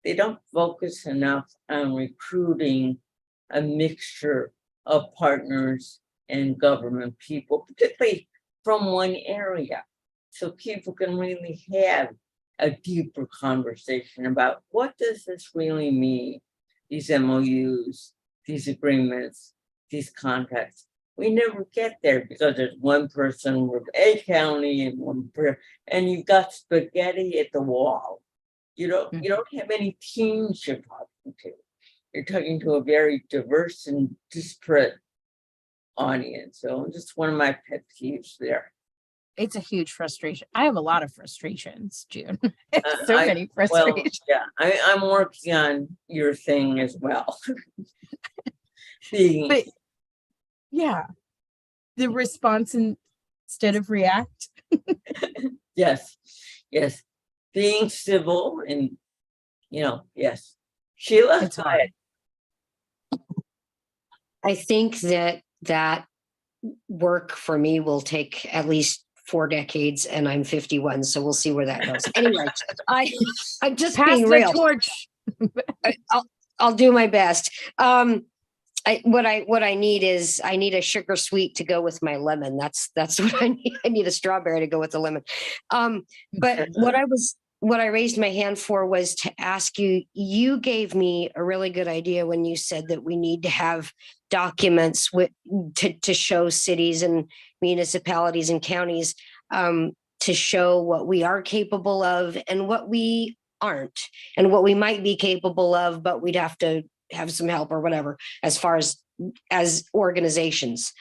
they don't focus enough on recruiting a mixture of partners and government people, particularly from one area. So people can really have a deeper conversation about what does this really mean? These MOUs, these agreements, these contracts. We never get there because there's one person with a county and one person, and you've got spaghetti at the wall. You don't have any teams you're talking to. You're talking to a very diverse and disparate audience. So just one of my pet peeves there.
It's a huge frustration. I have a lot of frustrations, June. So many
Well,
frustrations.
yeah, I'm working on your thing as well.
But yeah, the response instead of react.
Yes, being civil and, yes. Sheila,
It's
go
hard.
ahead.
I think that work for me will take at least 4 decades, and I'm 51, so we'll see where that goes. Anyway, I'm just
Pass
being
the
real.
torch.
I'll do my best. What I need is I need a sugar sweet to go with my lemon. That's what I need. I need a strawberry to go with the lemon. But what I raised my hand for was to ask you. You gave me a really good idea when you said that we need to have documents to show cities and municipalities and counties to show what we are capable of and what we aren't, and what we might be capable of, but we'd have to have some help or whatever as far as organizations.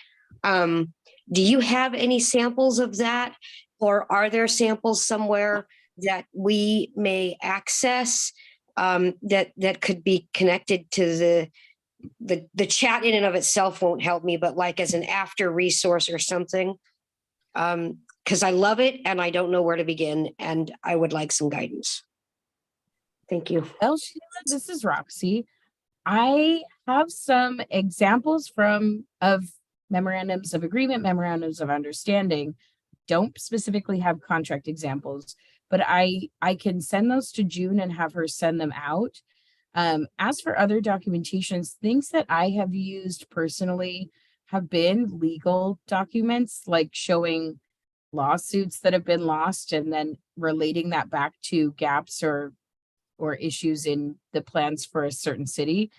Do you have any samples of that, or are there samples somewhere that we may access that could be connected to the chat? In and of itself won't help me, but like as an after resource or something, because I love it and I don't know where to begin, and I would like some guidance. Thank you.
Well, Sheila, this is Roxy. I have some examples of memorandums of agreement, memorandums of understanding. Don't specifically have contract examples, but I can send those to June and have her send them out. As for other documentations, things that I have used personally have been legal documents, like showing lawsuits that have been lost and then relating that back to gaps or issues in the plans for a certain city.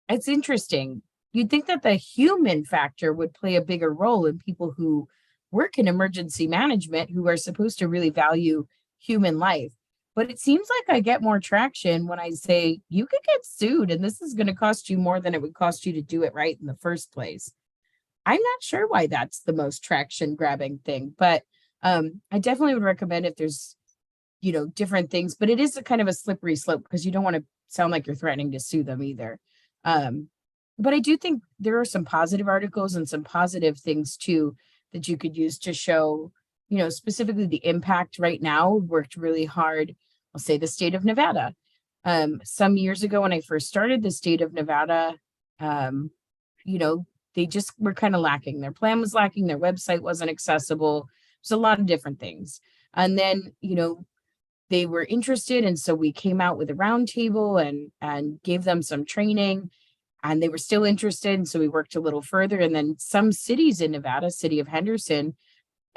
It's interesting. You'd think that the human factor would play a bigger role in people who work in emergency management, who are supposed to really value human life. But it seems like I get more traction when I say you could get sued and this is going to cost you more than it would cost you to do it right in the first place. I'm not sure why that's the most traction grabbing thing, but I definitely would recommend if there's different things, but it is a kind of a slippery slope because you don't want to sound like you're threatening to sue them either. But I do think there are some positive articles and some positive things too that you could use to show, specifically the impact right now. Worked really hard. I'll say the state of Nevada. Some years ago when I first started, the state of Nevada, they just were kind of lacking. Their plan was lacking. Their website wasn't accessible. There's a lot of different things. And then, they were interested. And so we came out with a roundtable and gave them some training, and they were still interested. And so we worked a little further. And then some cities in Nevada, city of Henderson,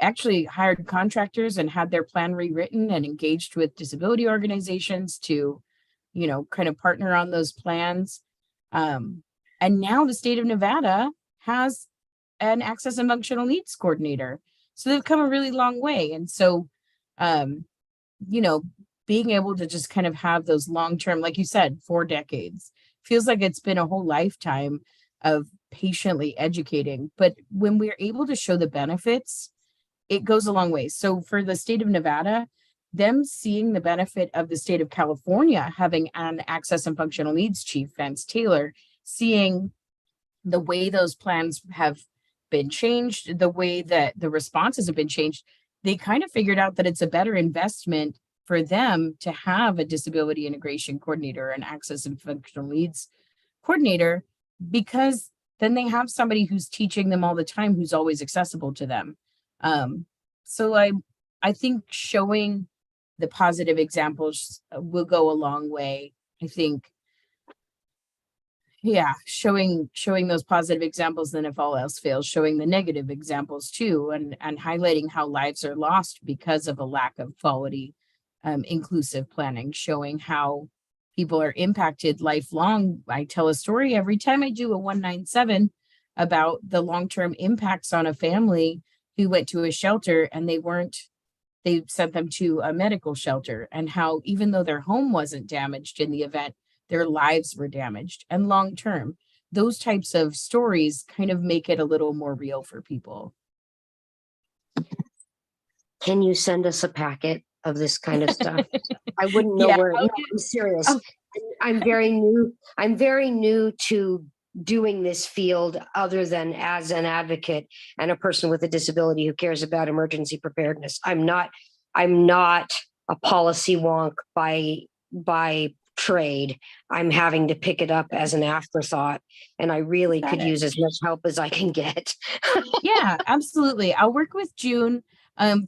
actually hired contractors and had their plan rewritten and engaged with disability organizations to, kind of partner on those plans. And now the state of Nevada has an access and functional needs coordinator. So they've come a really long way. And so, being able to just kind of have those long-term, like you said, 4 decades, feels like it's been a whole lifetime of patiently educating. But when we're able to show the benefits, it goes a long way. So for the state of Nevada, them seeing the benefit of the state of California having an access and functional needs chief, Vance Taylor, seeing the way those plans have been changed, the way that the responses have been changed, they kind of figured out that it's a better investment for them to have a disability integration coordinator and access and functional needs coordinator, because then they have somebody who's teaching them all the time, who's always accessible to them. So I think showing the positive examples will go a long way. I think, yeah, showing those positive examples, then if all else fails, showing the negative examples too, and highlighting how lives are lost because of a lack of quality inclusive planning, showing how people are impacted lifelong. I tell a story every time I do a 197 about the long-term impacts on a family who went to a shelter and they sent them to a medical shelter, and how even though their home wasn't damaged in the event, their lives were damaged and long-term. Those types of stories kind of make it a little more real for people.
Can you send us a packet of this kind of stuff? I wouldn't know
Yeah,
where.
I'll
No,
get-
I'm serious.
oh.
I'm very new. I'm very new to doing this field, other than as an advocate and a person with a disability who cares about emergency preparedness. I'm not a policy wonk by trade. I'm having to pick it up as an afterthought, and I really
Got
could
it.
use as much help as I can get.
Yeah, absolutely. I'll work with June.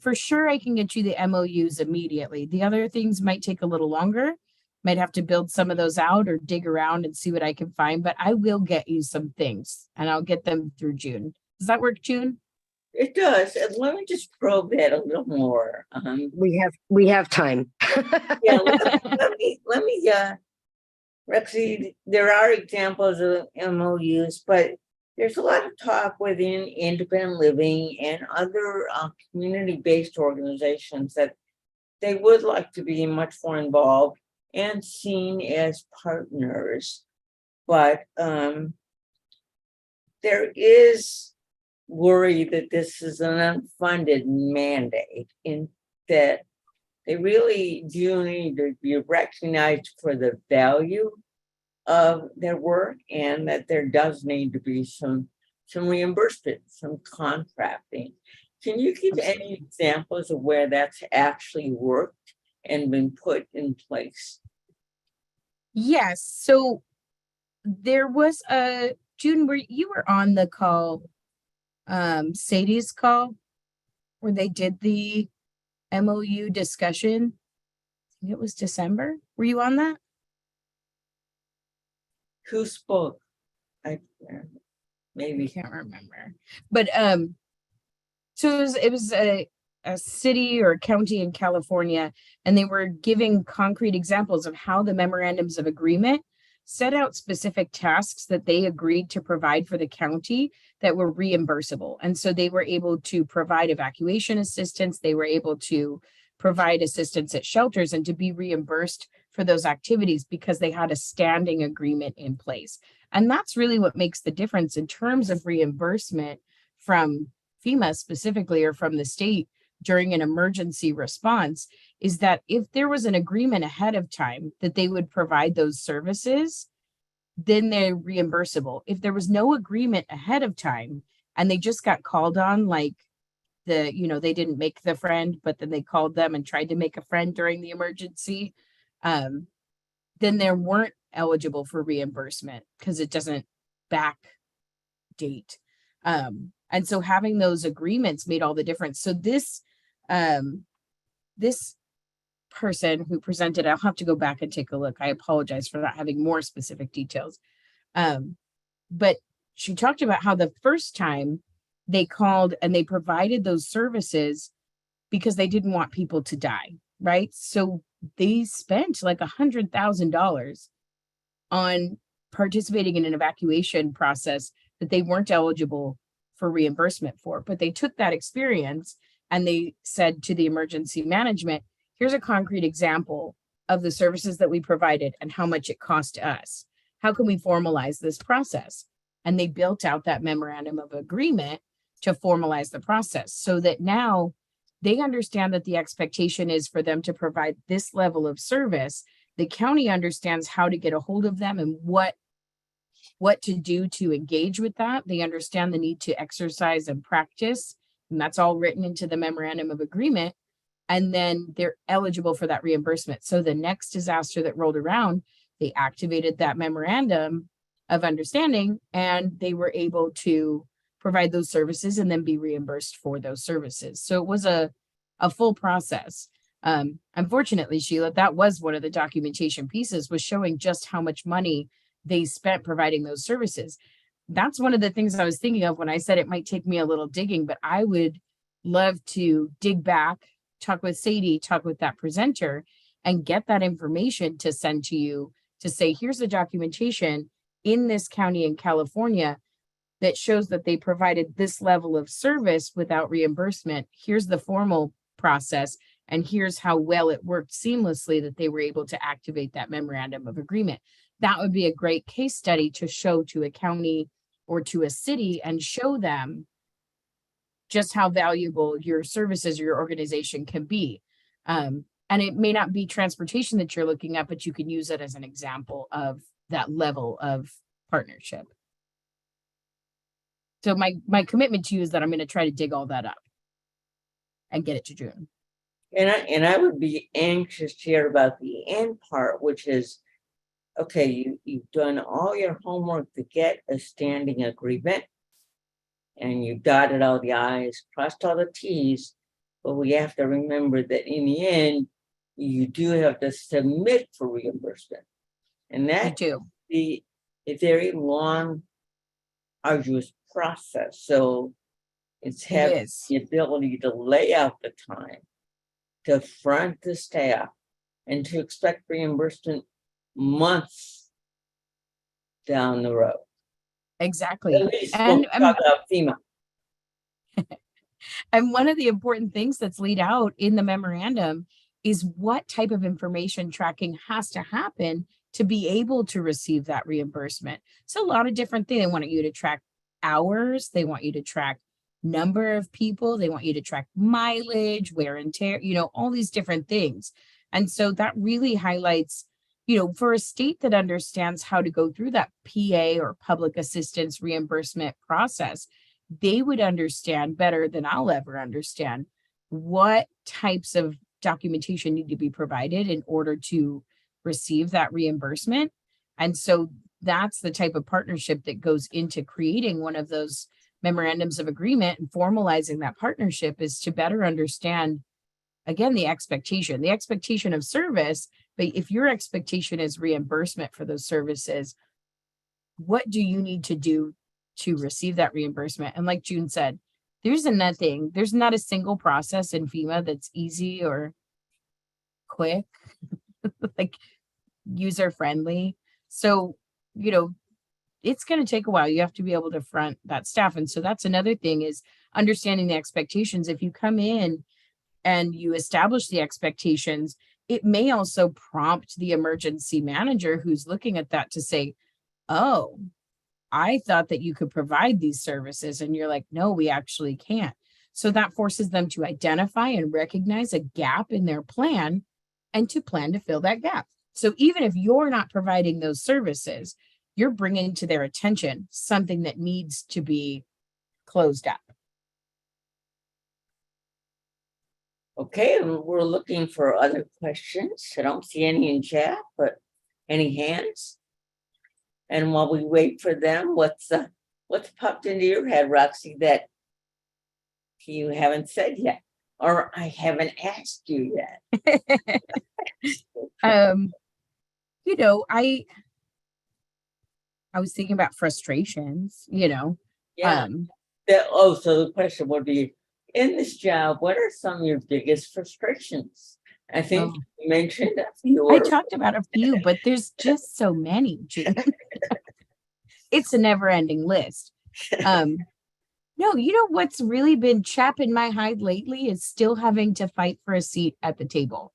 For sure, I can get you the MOUs immediately. The other things might take a little longer. Might have to build some of those out or dig around and see what I can find, but I will get you some things and I'll get them through June. Does that work, June?
It does. And let me just probe that a little more.
We have time.
Yeah, let me, Roxy, there are examples of MOUs, but there's a lot of talk within independent living and other community-based organizations that they would like to be much more involved and seen as partners. But there is worry that this is an unfunded mandate, in that they really do need to be recognized for the value of their work, and that there does need to be some reimbursement, some contracting. Can you give any examples of where that's actually worked and been put in place?
Yes. So there was a June where you were on the call, Sadie's call, where they did the MOU discussion. I think it was December. Were you on that?
Who spoke?
I
Maybe.
can't remember. But so it was a city or a county in California, and they were giving concrete examples of how the memorandums of agreement set out specific tasks that they agreed to provide for the county that were reimbursable. And so they were able to provide evacuation assistance, they were able to provide assistance at shelters and to be reimbursed for those activities because they had a standing agreement in place. And that's really what makes the difference in terms of reimbursement from FEMA specifically, or from the state during an emergency response, is that if there was an agreement ahead of time that they would provide those services, then they're reimbursable. If there was no agreement ahead of time and they just got called on, like they didn't make the friend, but then they called them and tried to make a friend during the emergency, then they weren't eligible for reimbursement because it doesn't backdate. And so having those agreements made all the difference. So this person who presented, I'll have to go back and take a look. I apologize for not having more specific details. But she talked about how the first time they called and they provided those services because they didn't want people to die, right? So they spent like $100,000 on participating in an evacuation process that they weren't eligible for reimbursement for. But they took that experience and they said to the emergency management, here's a concrete example of the services that we provided and how much it cost us. How can we formalize this process? And they built out that memorandum of agreement to formalize the process so that now they understand that the expectation is for them to provide this level of service. The county understands how to get a hold of them and what to do to engage with that. They understand the need to exercise and practice, and that's all written into the memorandum of agreement. And then they're eligible for that reimbursement. So the next disaster that rolled around, they activated that memorandum of understanding, and they were able to provide those services and then be reimbursed for those services. So it was a full process. Unfortunately, Sheila, that was one of the documentation pieces, was showing just how much money they spent providing those services. That's one of the things I was thinking of when I said it might take me a little digging, but I would love to dig back, talk with Sadie, talk with that presenter, and get that information to send to you to say, here's the documentation in this county in California that shows that they provided this level of service without reimbursement. Here's the formal process, and here's how well it worked seamlessly that they were able to activate that memorandum of agreement. That would be a great case study to show to a county or to a city and show them just how valuable your services or your organization can be. And it may not be transportation that you're looking at, but you can use it as an example of that level of partnership. So my commitment to you is that I'm going to try to dig all that up and get it to June.
And I would be anxious to hear about the end part, which is, okay, you've done all your homework to get a standing agreement, and you've dotted all the I's, crossed all the T's, but we have to remember that in the end, you do have to submit for reimbursement. And that
do
be a very long, arduous process. So it's having the ability to lay out the time, to front the staff, and to expect reimbursement months down the road.
Exactly.
At least we'll talk about FEMA.
And one of the important things that's laid out in the memorandum is what type of information tracking has to happen to be able to receive that reimbursement. So a lot of different things. They want you to track hours. They want you to track number of people. They want you to track mileage, wear and tear, all these different things. And so that really highlights, for a state that understands how to go through that PA or public assistance reimbursement process, they would understand better than I'll ever understand what types of documentation need to be provided in order to receive that reimbursement. And so that's the type of partnership that goes into creating one of those memorandums of agreement, and formalizing that partnership is to better understand, again, the expectation of service. But if your expectation is reimbursement for those services, what do you need to do to receive that reimbursement? And like June said, there's not a single process in FEMA that's easy or quick, like user friendly. So, it's going to take a while. You have to be able to front that staff. And so that's another thing, is understanding the expectations. If you come in and you establish the expectations, it may also prompt the emergency manager who's looking at that to say, oh, I thought that you could provide these services. And you're like, no, we actually can't. So that forces them to identify and recognize a gap in their plan and to plan to fill that gap. So even if you're not providing those services, you're bringing to their attention something that needs to be closed up.
Okay, we're looking for other questions. I don't see any in chat, but any hands? And while we wait for them, what's popped into your head, Roxy, that you haven't said yet, or I haven't asked you yet?
I was thinking about frustrations,
Yeah. So the question would be, in this job, what are some of your biggest frustrations? I think you mentioned a few.
I talked about a few, but there's just so many, June. It's a never-ending list. No, what's really been chapping my hide lately is still having to fight for a seat at the table.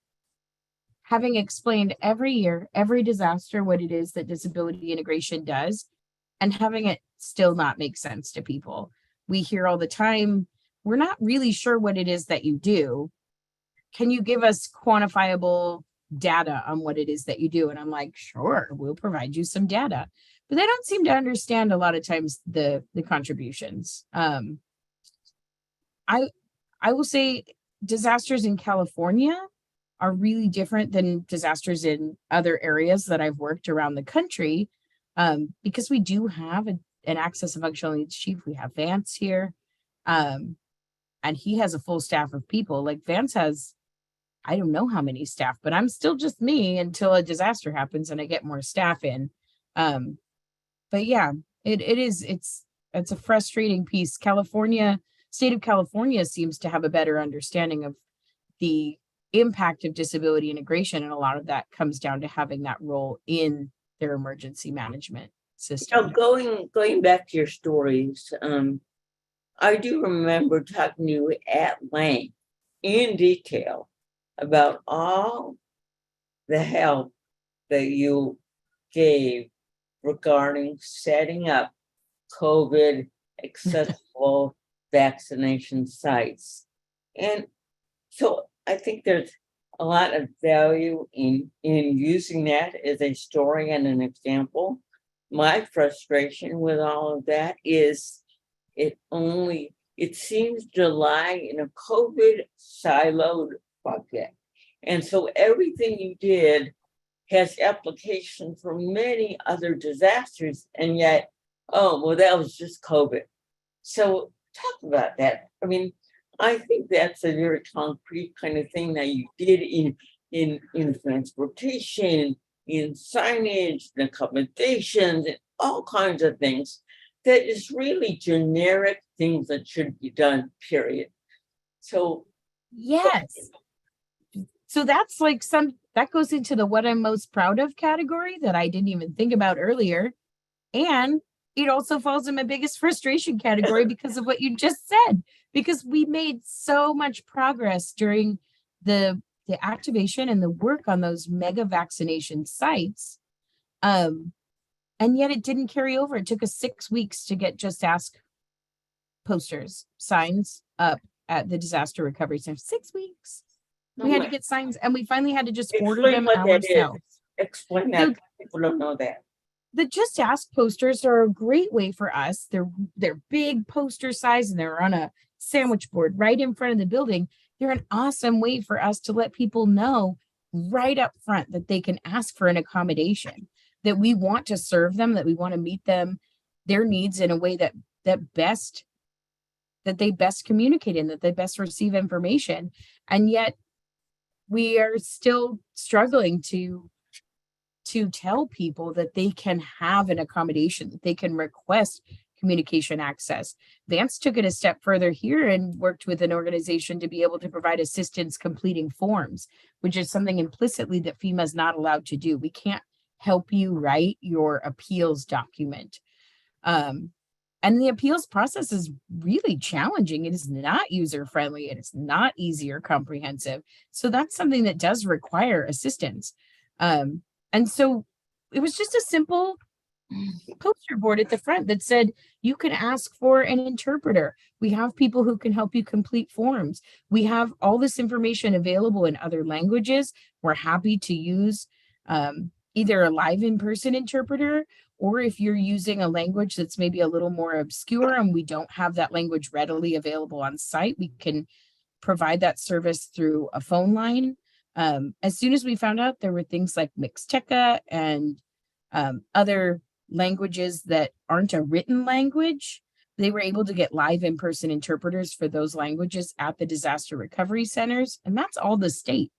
Having explained every year, every disaster, what it is that disability integration does, and having it still not make sense to people. We hear all the time, we're not really sure what it is that you do. Can you give us quantifiable data on what it is that you do? And I'm like, sure, we'll provide you some data. But they don't seem to understand a lot of times the contributions. I will say disasters in California are really different than disasters in other areas that I've worked around the country. because we do have an access and functional needs chief. We have Vance here. And he has a full staff of people. Like Vance has, I don't know how many staff, but I'm still just me until a disaster happens and I get more staff in. But yeah, it's a frustrating piece. State of California seems to have a better understanding of the impact of disability integration, and a lot of that comes down to having that role in their emergency management system.
Going back to your stories, I do remember talking to you at length in detail about all the help that you gave regarding setting up COVID accessible vaccination sites. And so I think there's a lot of value in using that as a story and an example. My frustration with all of that is it seems to lie in a COVID siloed bucket. And so everything you did has application for many other disasters. And yet, oh, well, that was just COVID. So talk about that. I mean, I think that's a very concrete kind of thing that you did in transportation, in signage, and accommodations, and all kinds of things. That is really generic things that should be done, period. So
yes. So that's like that goes into the what I'm most proud of category that I didn't even think about earlier. And it also falls in my biggest frustration category because of what you just said, because we made so much progress during the activation and the work on those mega vaccination sites. And yet it didn't carry over. It took us 6 weeks to get Just Ask posters, signs up at the disaster recovery center. 6 weeks. We had to get signs, and we finally had to just order them ourselves.
Explain that. People don't know that.
The Just Ask posters are a great way for us. They're big poster size, and they're on a sandwich board right in front of the building. They're an awesome way for us to let people know right up front that they can ask for an accommodation, that we want to serve them, that we want to meet them, their needs in a way that they best communicate in, that they best receive information. And yet we are still struggling to tell people that they can have an accommodation, that they can request communication access. Vance took it a step further here and worked with an organization to be able to provide assistance completing forms, which is something implicitly that FEMA is not allowed to do. We can't help you write your appeals document. And the appeals process is really challenging. It is not user-friendly. It is not easy or comprehensive. So that's something that does require assistance. And so it was just a simple poster board at the front that said, you can ask for an interpreter. We have people who can help you complete forms. We have all this information available in other languages. We're happy to use either a live in-person interpreter, or if you're using a language that's maybe a little more obscure and we don't have that language readily available on site, we can provide that service through a phone line. As soon as we found out there were things like Mixteca and other languages that aren't a written language, they were able to get live in-person interpreters for those languages at the disaster recovery centers. And that's all the state.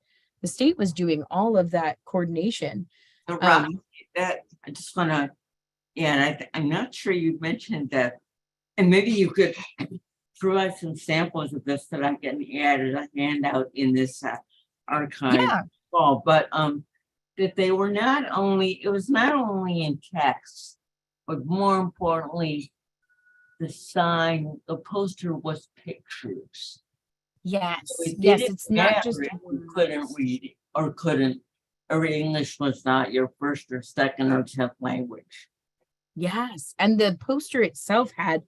The state was doing all of that coordination.
That I just want to, and I'm not sure you mentioned that, and maybe you could provide some samples of this that I can add as a handout in this archive.
Yeah.
But that they were it was not only in text, but more importantly, the poster was pictures.
Yes.
So
Yes, it's not just
you couldn't read or English was not your first or second or 10th language.
Yes. And the poster itself had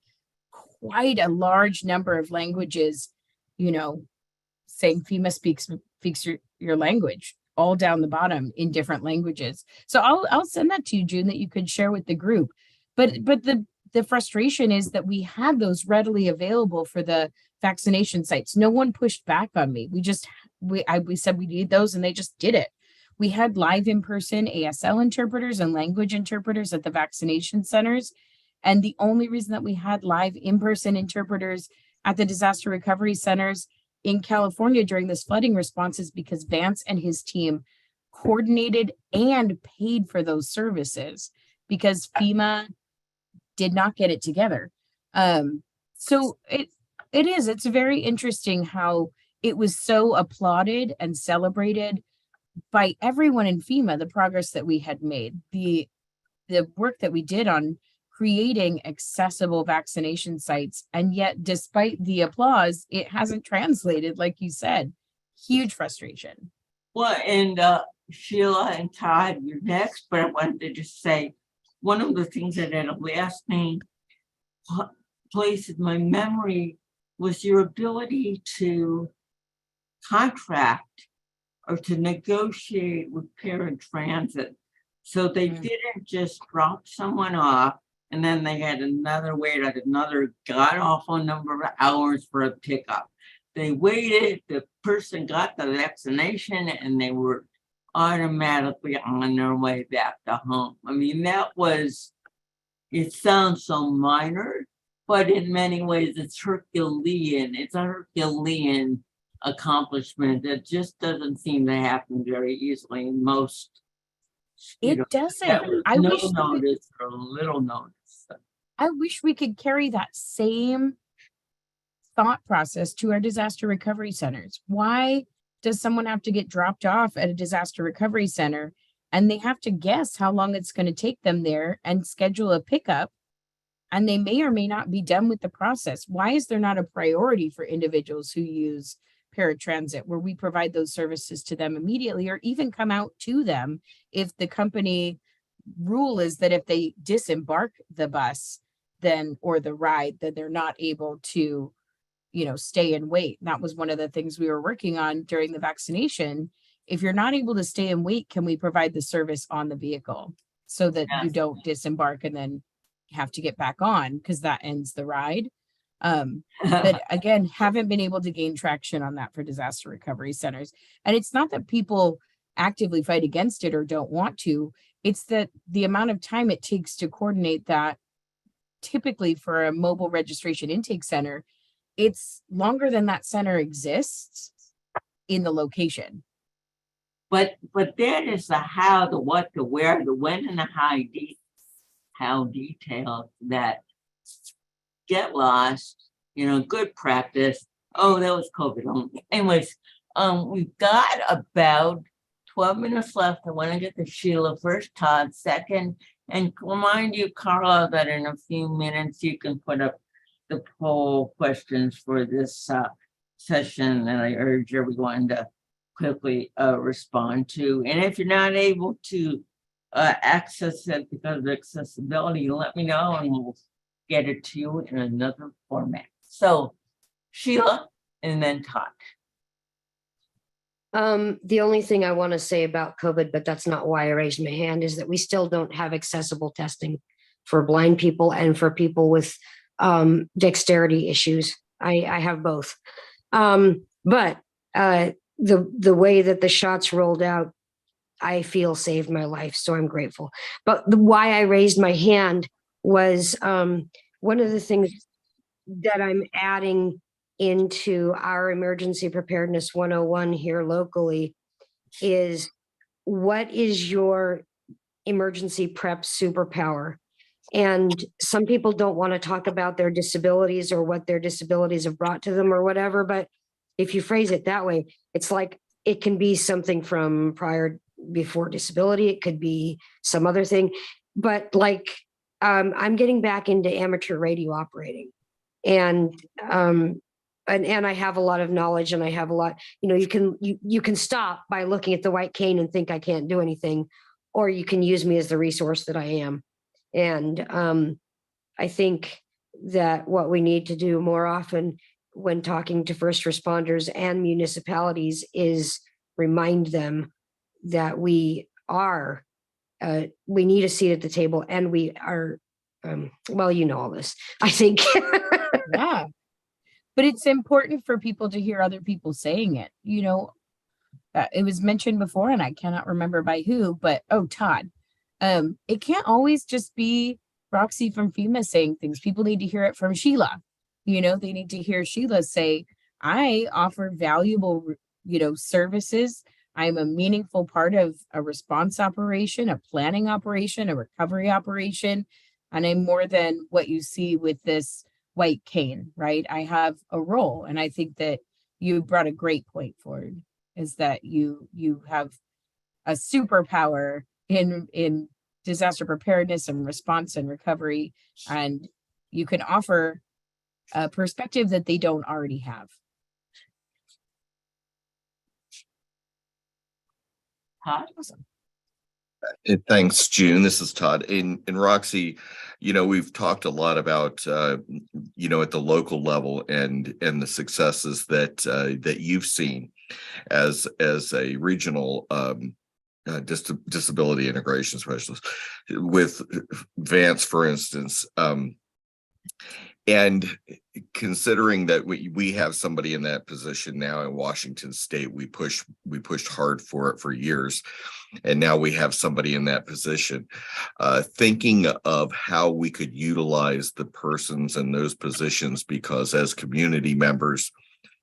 quite a large number of languages, saying FEMA speaks your language, all down the bottom in different languages. So I'll send that to you, June, that you could share with the group. But the frustration is that we had those readily available for the vaccination sites. No one pushed back on me. We said we need those and they just did it. We had live in-person ASL interpreters and language interpreters at the vaccination centers. And the only reason that we had live in-person interpreters at the disaster recovery centers in California during this flooding response is because Vance and his team coordinated and paid for those services because FEMA did not get it together. So it's very interesting how it was so applauded and celebrated by everyone in FEMA, the progress that we had made, the work that we did on creating accessible vaccination sites. And yet, despite the applause, it hasn't translated, like you said. Huge frustration.
Well, and Sheila and Todd, you're next, but I wanted to just say, one of the things that had last me place in my memory was your ability to contract or to negotiate with paratransit. So they didn't just drop someone off and then they had another wait at another god awful number of hours for a pickup. They waited, the person got the vaccination and they were automatically on their way back to home. I mean, it sounds so minor, but in many ways it's Herculean. It's a Herculean accomplishment that just doesn't seem to happen very easily in most.
It doesn't.
I wish notice or little notice.
I wish we could carry that same thought process to our disaster recovery centers. Why does someone have to get dropped off at a disaster recovery center and they have to guess how long it's going to take them there and schedule a pickup? And they may or may not be done with the process. Why is there not a priority for individuals who use paratransit where we provide those services to them immediately or even come out to them if the company rule is that if they disembark the bus then or the ride, then they're not able to, stay and wait. That was one of the things we were working on during the vaccination. If you're not able to stay and wait, can we provide the service on the vehicle so that you don't disembark and then have to get back on because that ends the ride? But again, haven't been able to gain traction on that for disaster recovery centers. And it's not that people actively fight against it or don't want to, it's that the amount of time it takes to coordinate that, typically for a mobile registration intake center, it's longer than that center exists in the location.
But that is the how, the what, the where, the when, and the how detailed that get lost, good practice. Oh, that was COVID only. Anyways, we've got about 12 minutes left. I want to get to Sheila first, Todd second, and remind you, Carla, that in a few minutes you can put up the poll questions for this session, and I urge everyone to quickly respond to. And if you're not able to access it because of accessibility, let me know and we'll get it to you in another format. So Sheila and then Todd.
The only thing I want to say about COVID, but that's not why I raised my hand, is that we still don't have accessible testing for blind people and for people with dexterity issues. I have both. But the way that the shots rolled out, I feel saved my life. So I'm grateful. But why I raised my hand was one of the things that I'm adding into our emergency preparedness 101 here locally is, what is your emergency prep superpower? And some people don't want to talk about their disabilities or what their disabilities have brought to them or whatever. But if you phrase it that way, it's like it can be something from before disability. It could be some other thing. But like, I'm getting back into amateur radio operating, and I have a lot of knowledge, and I have a lot, you can stop by looking at the white cane and think I can't do anything, or you can use me as the resource that I am. And I think that what we need to do more often when talking to first responders and municipalities is remind them that we need a seat at the table, and we are, well, all this, I think.
Yeah. But it's important for people to hear other people saying it. it was mentioned before, and I cannot remember by who, but Todd. It can't always just be Roxy from FEMA saying things. People need to hear it from Sheila. They need to hear Sheila say, I offer valuable, services. I'm a meaningful part of a response operation, a planning operation, a recovery operation, and I'm more than what you see with this white cane, right? I have a role, and I think that you brought a great point forward, is that you have a superpower in disaster preparedness and response and recovery, and you can offer a perspective that they don't already have. Awesome.
Thanks, June. This is Todd. In Roxy, we've talked a lot about at the local level and the successes that you've seen as a regional disability integration specialist with Vance, for instance. And considering that we have somebody in that position now in Washington State, we pushed hard for it for years, and now we have somebody in that position. Thinking of how we could utilize the persons in those positions, because as community members,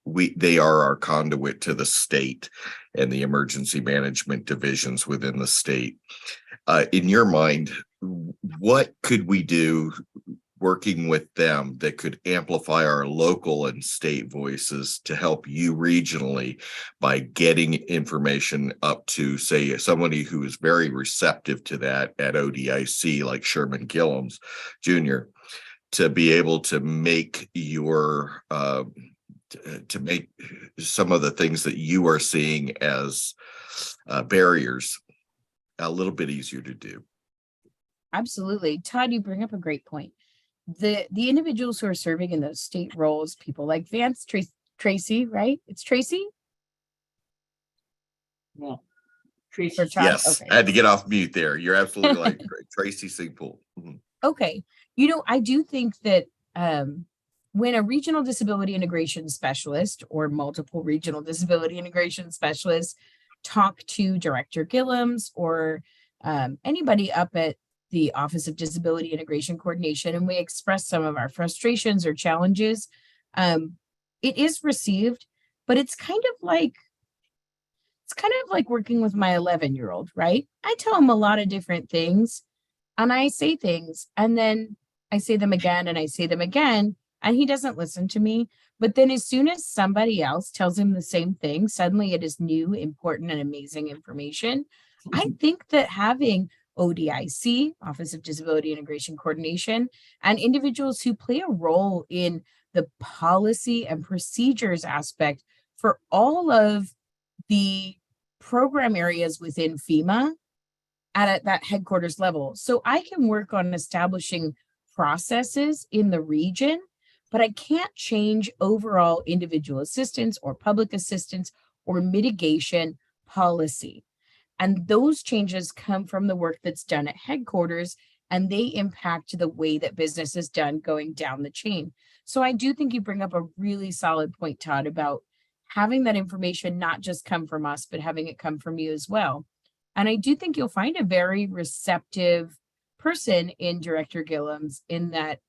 they are our conduit to the state and the emergency management divisions within the state. In your mind, what could we do working with them that could amplify our local and state voices to help you regionally by getting information up to, say, somebody who is very receptive to that at ODIC, like Sherman Gillums Jr., to be able to make your to make some of the things that you are seeing as barriers a little bit easier to do?
Absolutely. Todd, you bring up a great point. The individuals who are serving in those state roles, people like Vance, Tracy, right? It's Tracy?
Yeah. Tracy.
Yes, okay. I had to get off mute there. You're absolutely right. Tracy Singpool. Mm-hmm.
Okay. I do think that when a regional disability integration specialist or multiple regional disability integration specialists talk to Director Gillums or anybody up at the Office of Disability Integration Coordination, and we express some of our frustrations or challenges, it is received, but it's kind of like working with my 11-year-old, right? I tell him a lot of different things, and I say things, and then I say them again, and I say them again, and he doesn't listen to me. But then as soon as somebody else tells him the same thing, suddenly it is new, important, and amazing information. I think that having ODIC, Office of Disability Integration Coordination, and individuals who play a role in the policy and procedures aspect for all of the program areas within FEMA at that headquarters level. So I can work on establishing processes in the region, but I can't change overall individual assistance or public assistance or mitigation policy. And those changes come from the work that's done at headquarters, and they impact the way that business is done going down the chain. So I do think you bring up a really solid point, Todd, about having that information not just come from us, but having it come from you as well. And I do think you'll find a very receptive person in Director Gillums, in that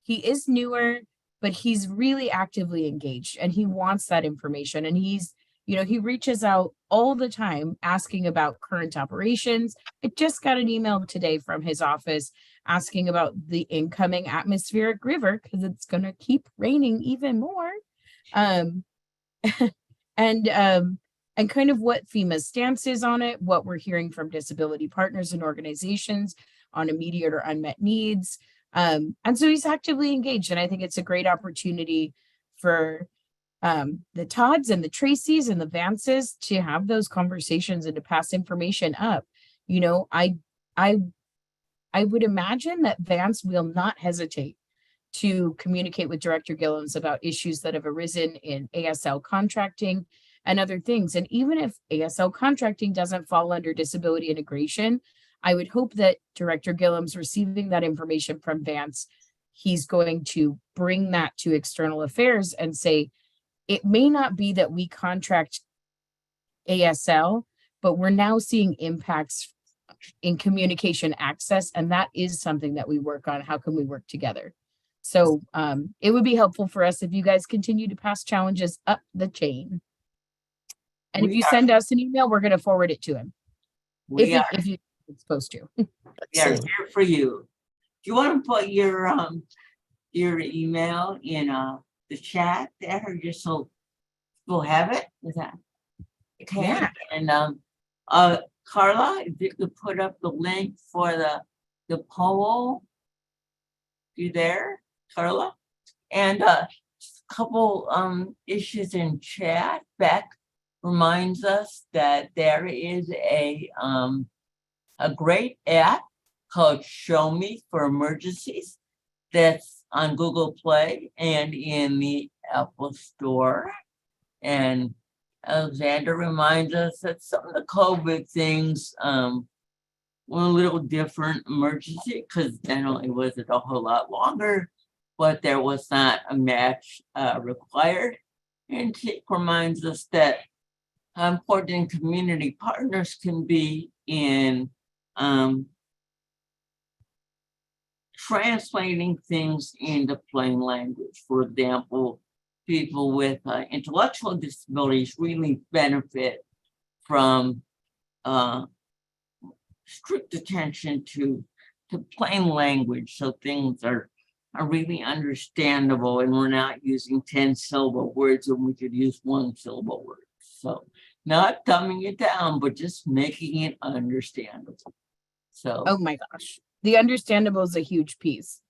he is newer, but he's really actively engaged and he wants that information. And he's, he reaches out all the time asking about current operations. I just got an email today from his office asking about the incoming atmospheric river, because it's going to keep raining even more. And kind of what FEMA's stance is on it, what we're hearing from disability partners and organizations on immediate or unmet needs. And so he's actively engaged. And I think it's a great opportunity for the Todds and the Tracys and the Vances to have those conversations and to pass information up. I would imagine that Vance will not hesitate to communicate with Director Gillums about issues that have arisen in ASL contracting and other things. And even if ASL contracting doesn't fall under disability integration, I would hope that Director Gillums, receiving that information from Vance, he's going to bring that to external affairs and say, it may not be that we contract ASL, but we're now seeing impacts in communication access, and that is something that we work on. How can we work together? So it would be helpful for us if you guys continue to pass challenges up the chain. And if you send us an email, we're going to forward it to him. If you're supposed to.
We are here for you. Do you want to put your email in the chat there, just so we'll have it? Is that okay?
Yeah.
And Carla, if you could put up the link for the poll. You there, Carla? And a couple issues in chat. Beck reminds us that there is a great app called Show Me for Emergencies that's on Google Play and in the Apple Store. And Alexander reminds us that some of the COVID things were a little different emergency because not only was it a whole lot longer, but there was not a match required. And Tick reminds us that how important community partners can be in translating things into plain language. For example, people with intellectual disabilities really benefit from strict attention to plain language, so things are really understandable, and we're not using 10-syllable words when we could use 1-syllable words. So not dumbing it down, but just making it understandable. So
oh my gosh, the understandable is a huge piece.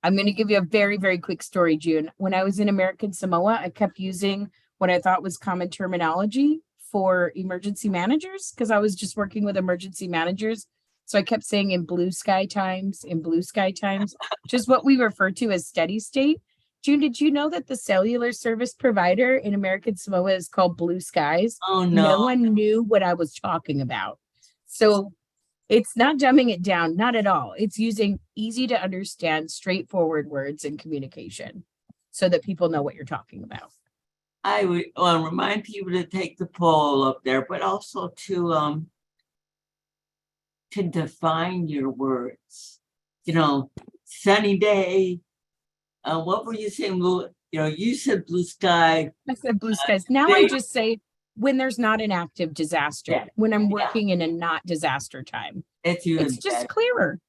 I'm going to give you a very, very quick story, June. When I was in American Samoa, I kept using what I thought was common terminology for emergency managers because I was just working with emergency managers. So I kept saying in blue sky times, which is what we refer to as steady state. June, did you know that the cellular service provider in American Samoa is called Blue Skies?
oh no.
No one knew what I was talking about. So it's not dumbing it down, not at all. It's using easy to understand, straightforward words in communication so that people know what you're talking about.
I would remind people to take the poll up there, but also to define your words. You know, sunny day. What were you saying? You said blue sky.
I said blue skies. Now I just say when there's not an active disaster,
Yeah.
when I'm working in a not disaster time.
It's
just
better.
clearer.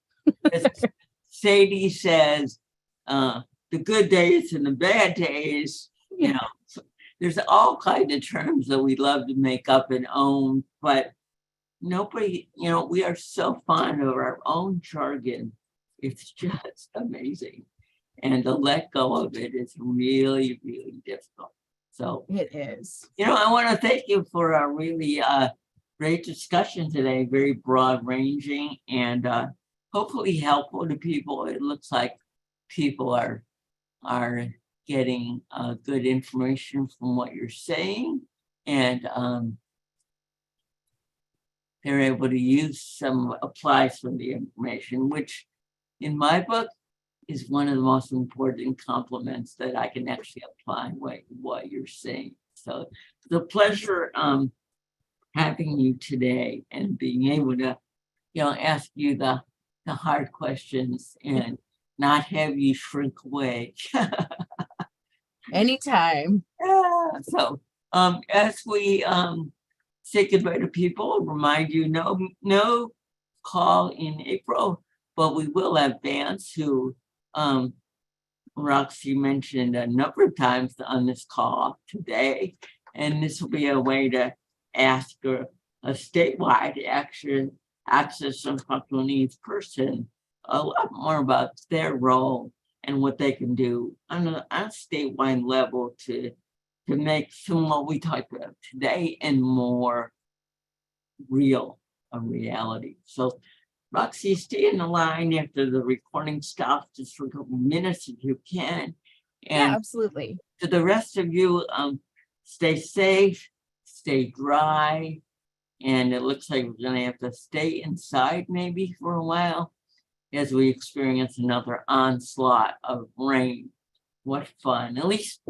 Sadie says the good days and the bad days, you know, so there's all kinds of terms that we love to make up and own, but nobody, we are so fond of our own jargon. It's just amazing. And to let go of it is really, really difficult. So
it is.
I want to thank you for a really great discussion today, very broad ranging and hopefully helpful to people. It looks like people are getting good information from what you're saying, and they're able to apply some of the information, which in my book is one of the most important compliments that I can actually apply what you're saying. So the pleasure having you today and being able to ask you the hard questions and not have you shrink away.
Anytime.
So as we say goodbye to people, remind you no call in April, but we will have Vance, who Roxy mentioned a number of times on this call today, and this will be a way to ask a statewide access and functional needs person a lot more about their role and what they can do on a statewide level to make some of what we talked about today and more real, a reality. So Roxy, stay in the line after the recording stops just for a couple minutes if you can. And
yeah, absolutely.
To the rest of you, stay safe, stay dry, and it looks like we're gonna have to stay inside maybe for a while as we experience another onslaught of rain. What fun. At least